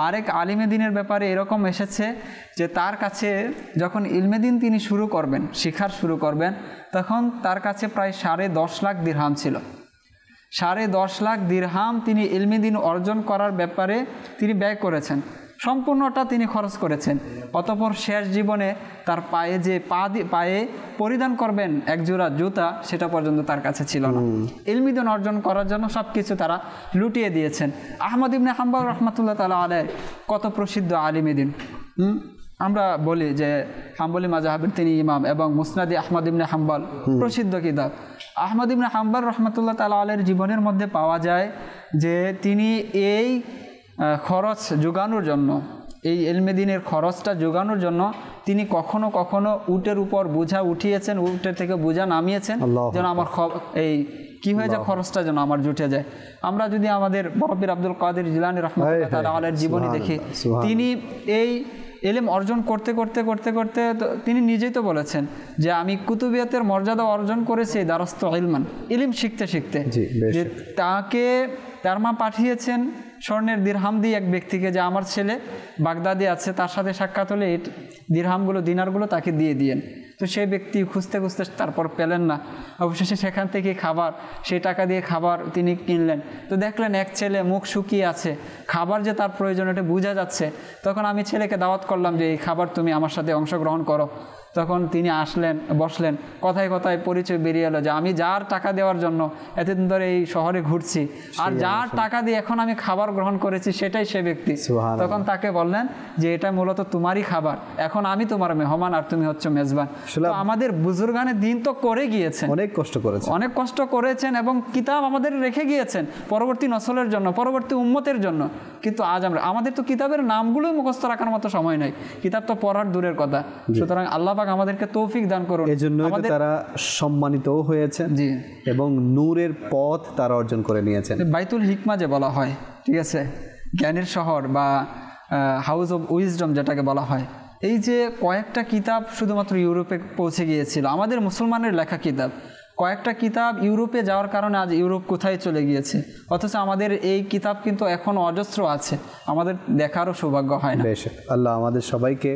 আরেক আলিমে দিনের ব্যাপারে এরকম এসেছে যে তার কাছে যখন ইলমে দিন তিনি শিখার শুরু করবেন তখন তার কাছে প্রায় 10.5 লাখ দিরহাম ছিল। 10.5 লাখ দিরহাম তিনি ইলমে দিন অর্জন করার ব্যাপারে তিনি ব্যয় করেছেন, সম্পূর্ণটা তিনি খরচ করেছেন। অতঃপর শেষ জীবনে তার পায়ে যে পায়ে পরিধান করবেন এক জোড়া জুতা, সেটা পর্যন্ত তার কাছে ছিল না। ইলমি দিন অর্জন করার জন্য সব কিছু তারা লুটিয়ে দিয়েছেন। আহমদ ইবনে হাম্বল রহমাতুল্লাহ তাআলা আলাইহি কত প্রসিদ্ধ আলিমে দিন। আমরা বলি যে হাম্বলি মাযহাবের তিনি ইমাম, এবং মুসনাদে আহমদ ইবনে হাম্বল প্রসিদ্ধ কিতাব। আহমদ ইবনে হাম্বল রহমাতুল্লাহ তাআলা আলাইহির জীবনের মধ্যে পাওয়া যায় যে তিনি এই খরচ যোগানোর জন্য, এই ইলমে দিনের খরচটা যোগানোর জন্য তিনি কখনো কখনো উটের উপর বোঝা উঠিয়েছেন, উটের থেকে বোঝা নামিয়েছেন, যেন আমার এই কি হয়ে যায়, খরচটা যেন আমার জুটে যায়। আমরা যদি আমাদের বড় পীর আব্দুল কাদের জিলানী রাহমাতুল্লাহ তাআলা আলাইহির জীবনী দেখি, তিনি এই ইলম অর্জন করতে করতে তিনি নিজেই তো বলেছেন যে আমি কুতুবিয়াতের মর্যাদা অর্জন করেছি দারাস্তু ইলমান, ইলম শিখতে শিখতে। যে তার মা পাঠিয়েছেন স্বর্ণের দিরহাম দিয়ে এক ব্যক্তিকে, যে আমার ছেলে বাগদাদে আছে, তার সাথে সাক্ষাৎ হলে এই দিরহামগুলো দিনারগুলো তাকে দিয়ে দিয়েন। তো সেই ব্যক্তি খুঁজতে খুঁজতে তারপর পেলেন না, অবশেষে সেখান থেকে খাবার, সেই টাকা দিয়ে খাবার তিনি কিনলেন। তো দেখলেন এক ছেলে মুখ শুকিয়ে আছে, খাবার যে তার প্রয়োজন এটা বোঝা যাচ্ছে। তখন আমি ছেলেকে দাওয়াত করলাম যে এই খাবার তুমি আমার সাথে অংশগ্রহণ করো। তখন তিনি আসলেন, বসলেন, কথায় কথায় পরিচয় বেরিয়ে এলো যে আমি যার টাকা দেওয়ার জন্য এতদিন ধরে এই শহরে ঘুরছি, আর যার টাকা দিয়ে এখন আমি খাবার গ্রহণ করেছি সেটাই সে ব্যক্তি। তখন তাকে বললেন যে এটা মূলত তোমারই খাবার, এখন আমি তোমার মেহমান আর তুমি হচ্ছে মেজবান। আমাদের বুজুর্গানের দিন তো করে গিয়েছেন, অনেক কষ্ট করেছেন, অনেক কষ্ট করেছেন এবং কিতাব আমাদের রেখে গিয়েছেন পরবর্তী নসলের জন্য, পরবর্তী উম্মতের জন্য। কিন্তু আজ আমাদের তো কিতাবের নামগুলোই মুখস্থ রাখার মতো সময় নাই, কিতাব তো পড়ার দূরের কথা। সুতরাং আল্লাহ পাক আমাদেরকে তৌফিক দান করুন। এজন্য তারা সম্মানিতও হয়েছেন এবং নূরের পথ তারা অর্জন করে নিয়েছেন। বাইতুল হিকমা যে বলা হয়, ঠিক আছে, জ্ঞানের শহর বা হাউস অফ উইজডম যেটাকে বলা হয়, এই যে কয়েকটা কিতাব শুধুমাত্র ইউরোপে পৌঁছে গিয়েছিল, আমাদের মুসলমানের লেখা কিতাব, কয়েকটা কিতাব ইউরোপে যাওয়ার কারণে আজ ইউরোপ কোথায় চলে গিয়েছে, অথচ আমাদের এই কিতাব কিন্তু এখন অজস্র আছে, আমাদের দেখারও সৌভাগ্য হয় না। বেশ, আল্লাহ আমাদের সবাইকে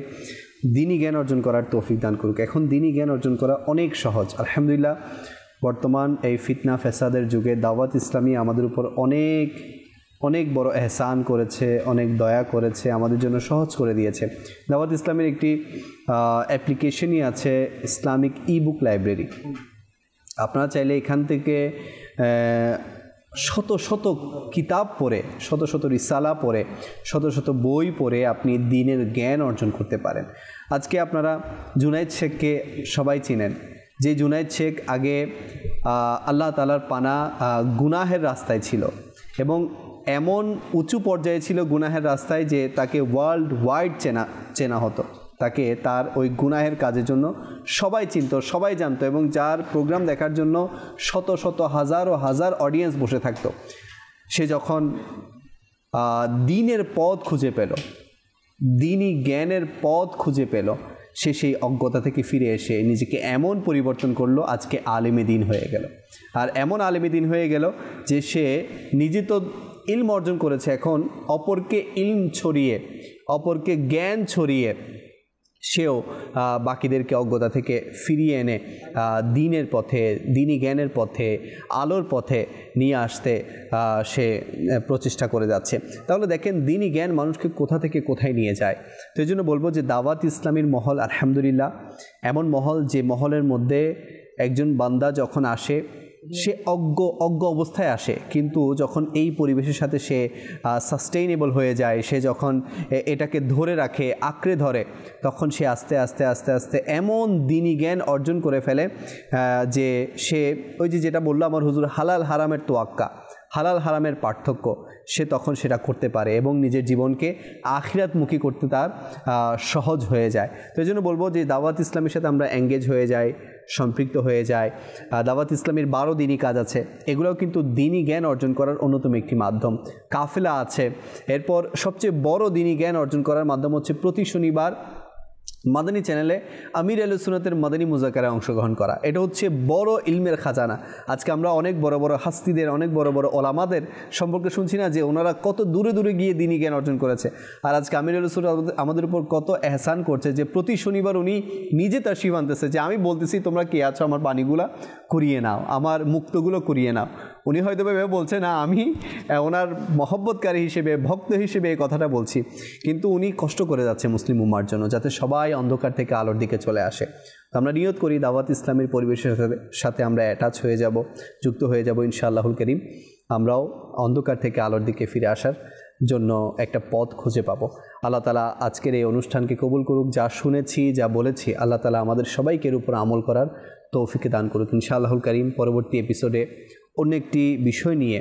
দ্বীনি জ্ঞান অর্জন করার তৌফিক দান করুক। এখন দ্বীনি জ্ঞান অর্জন করা অনেক সহজ, আলহামদুলিল্লাহ। বর্তমান এই ফিতনা ফেসাদের যুগে দাওয়াত ইসলামী আমাদের উপর অনেক অনেক বড় এহসান করেছে, অনেক দয়া করেছে, আমাদের জন্য সহজ করে দিয়েছে। দাওয়াত ইসলামের একটি অ্যাপ্লিকেশনই আছে, ইসলামিক ই বুক লাইব্রেরি। আপনারা চাইলে এখান থেকে শত শত কিতাব পড়ে, শত শত রিসালা পড়ে, শত শত বই পড়ে আপনি দ্বীনের জ্ঞান অর্জন করতে পারেন। আজকে আপনারা জুনায়েদ শেখকে সবাই চিনেন, যে জুনায়েদ শেখ আগে আল্লাহ তাআলার পানা গুনাহের রাস্তায় ছিল এবং এমন উঁচু পর্যায়ে ছিল গুনাহের রাস্তায় যে তাকে ওয়ার্ল্ড ওয়াইড চেনা হতো, তাকে তার ওই গুনাহের কাজের জন্য সবাই চিনত, সবাই জানতো এবং যার প্রোগ্রাম দেখার জন্য শত শত হাজার ও হাজার অডিয়েন্স বসে থাকতো। সে যখন দ্বীনের পথ খুঁজে পেল, দ্বীনি জ্ঞানের পথ খুঁজে পেল, সে সেই অজ্ঞতা থেকে ফিরে এসে নিজেকে এমন পরিবর্তন করলো, আজকে আলেমে দ্বীন হয়ে গেল। আর এমন আলেমে দ্বীন হয়ে গেল যে সে নিজে তো ইলম অর্জন করেছে, এখন অপরকে ইলম ছড়িয়ে, অপরকে জ্ঞান ছড়িয়ে সেও বাকিদেরকে অজ্ঞতা থেকে ফিরিয়ে এনে দ্বীনের পথে, দ্বীনি জ্ঞানের পথে, আলোর পথে নিয়ে আসতে সে প্রচেষ্টা করে যাচ্ছে। তাহলে দেখেন দ্বীনি জ্ঞান মানুষকে কোথা থেকে কোথায় নিয়ে যায়। তো এই জন্য বলবো যে দাওয়াত ইসলামীর মহল আলহামদুলিল্লাহ এমন মহল, যে মহলের মধ্যে একজন বান্দা যখন আসে সে অজ্ঞ অবস্থায় আসে, কিন্তু যখন এই পরিবেশের সাথে সে সাস্টেইনেবল হয়ে যায়, সে যখন এটাকে ধরে রাখে, আঁকড়ে ধরে, তখন সে আস্তে আস্তে আস্তে আস্তে এমন দ্বীনি জ্ঞান অর্জন করে ফেলে যে সে ওই যেটা বললো আমার হুজুর, হালাল হারামের তোয়াক্কা, হালাল হারামের পার্থক্য, সে তখন সেটা করতে পারে এবং নিজের জীবনকে আখিরাতমুখী করতে তার সহজ হয়ে যায়। তো এই জন্য বলবো যে দাওয়াত ইসলামের সাথে আমরা এঙ্গেজ হয়ে যাই, সম্পৃক্ত হয়ে যায়। দাওয়াত ইসলামের 12 দিনই কাজ আছে, এগুলোও কিন্তু দ্বীনি জ্ঞান অর্জন করার অন্যতম একটি মাধ্যম। কাফেলা আছে, এরপর সবচেয়ে বড় দ্বীনি জ্ঞান অর্জন করার মাধ্যম হচ্ছে প্রতি শনিবার মাদানী চ্যানেলে আমির আহলে সুন্নাতের মাদানী মুজাকারায় অংশগ্রহণ করা। এটা হচ্ছে বড় ইলমের খাজানা। আজকে আমরা অনেক বড় বড় হাস্তিদের, অনেক বড় বড় ওলামাদের সম্পর্কে শুনছি না যে ওনারা কত দূরে দূরে গিয়ে দ্বীনি জ্ঞান অর্জন করেছে। আর আজকে আমির আহলে সুন্নাত আমাদের উপর কত এহসান করছে যে প্রতি শনিবার উনি নিজে তার শিব আনতেছে যে আমি বলতেছি তোমরা কে আছো, আমার পানিগুলা করিয়ে নাও, আমার মুক্তগুলো করিয়ে নাও। উনি হয়তো ভেবে বলছে না আমি ওনার মহব্বতকারী হিসেবে, ভক্ত হিসেবে এই কথাটা বলছি, কিন্তু উনি কষ্ট করে যাচ্ছে মুসলিম উম্মার জন্য, যাতে সবাই অন্ধকার থেকে আলোর দিকে চলে আসে। তো আমরা নিয়ত করি দাওয়াত ইসলামের পরিবেশের সাথে আমরা অ্যাটাচ হয়ে যাব, যুক্ত হয়ে যাব ইনশাআল্লাহুল কারীম। আমরাও অন্ধকার থেকে আলোর দিকে ফিরে আসার জন্য একটা পথ খুঁজে পাবো। আল্লাহ তাআলা আজকের এই অনুষ্ঠানকে কবুল করুক। যা শুনেছি, যা বলেছি, আল্লাহ তাআলা আমাদের সবাইকে এর উপর আমল করার তৌফিক দান করুক ইনশাআল্লাহুল কারীম। পরবর্তী এপিসোডে অন্য একটি বিষয় নিয়ে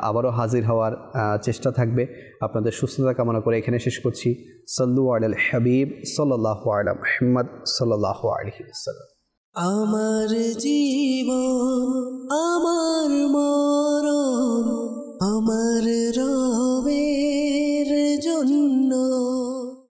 আবারও হাজির হওয়ার চেষ্টা থাকবে। আপনাদের সুস্থতা কামনা করে এখানে শেষ করছি। সাল্লু আলাল হাবিব সাল্লাল্লাহু আলা মুহাম্মদ সাল্লাল্লাহু আলাইহি ওয়াসাল্লাম। আমার জীবন আমার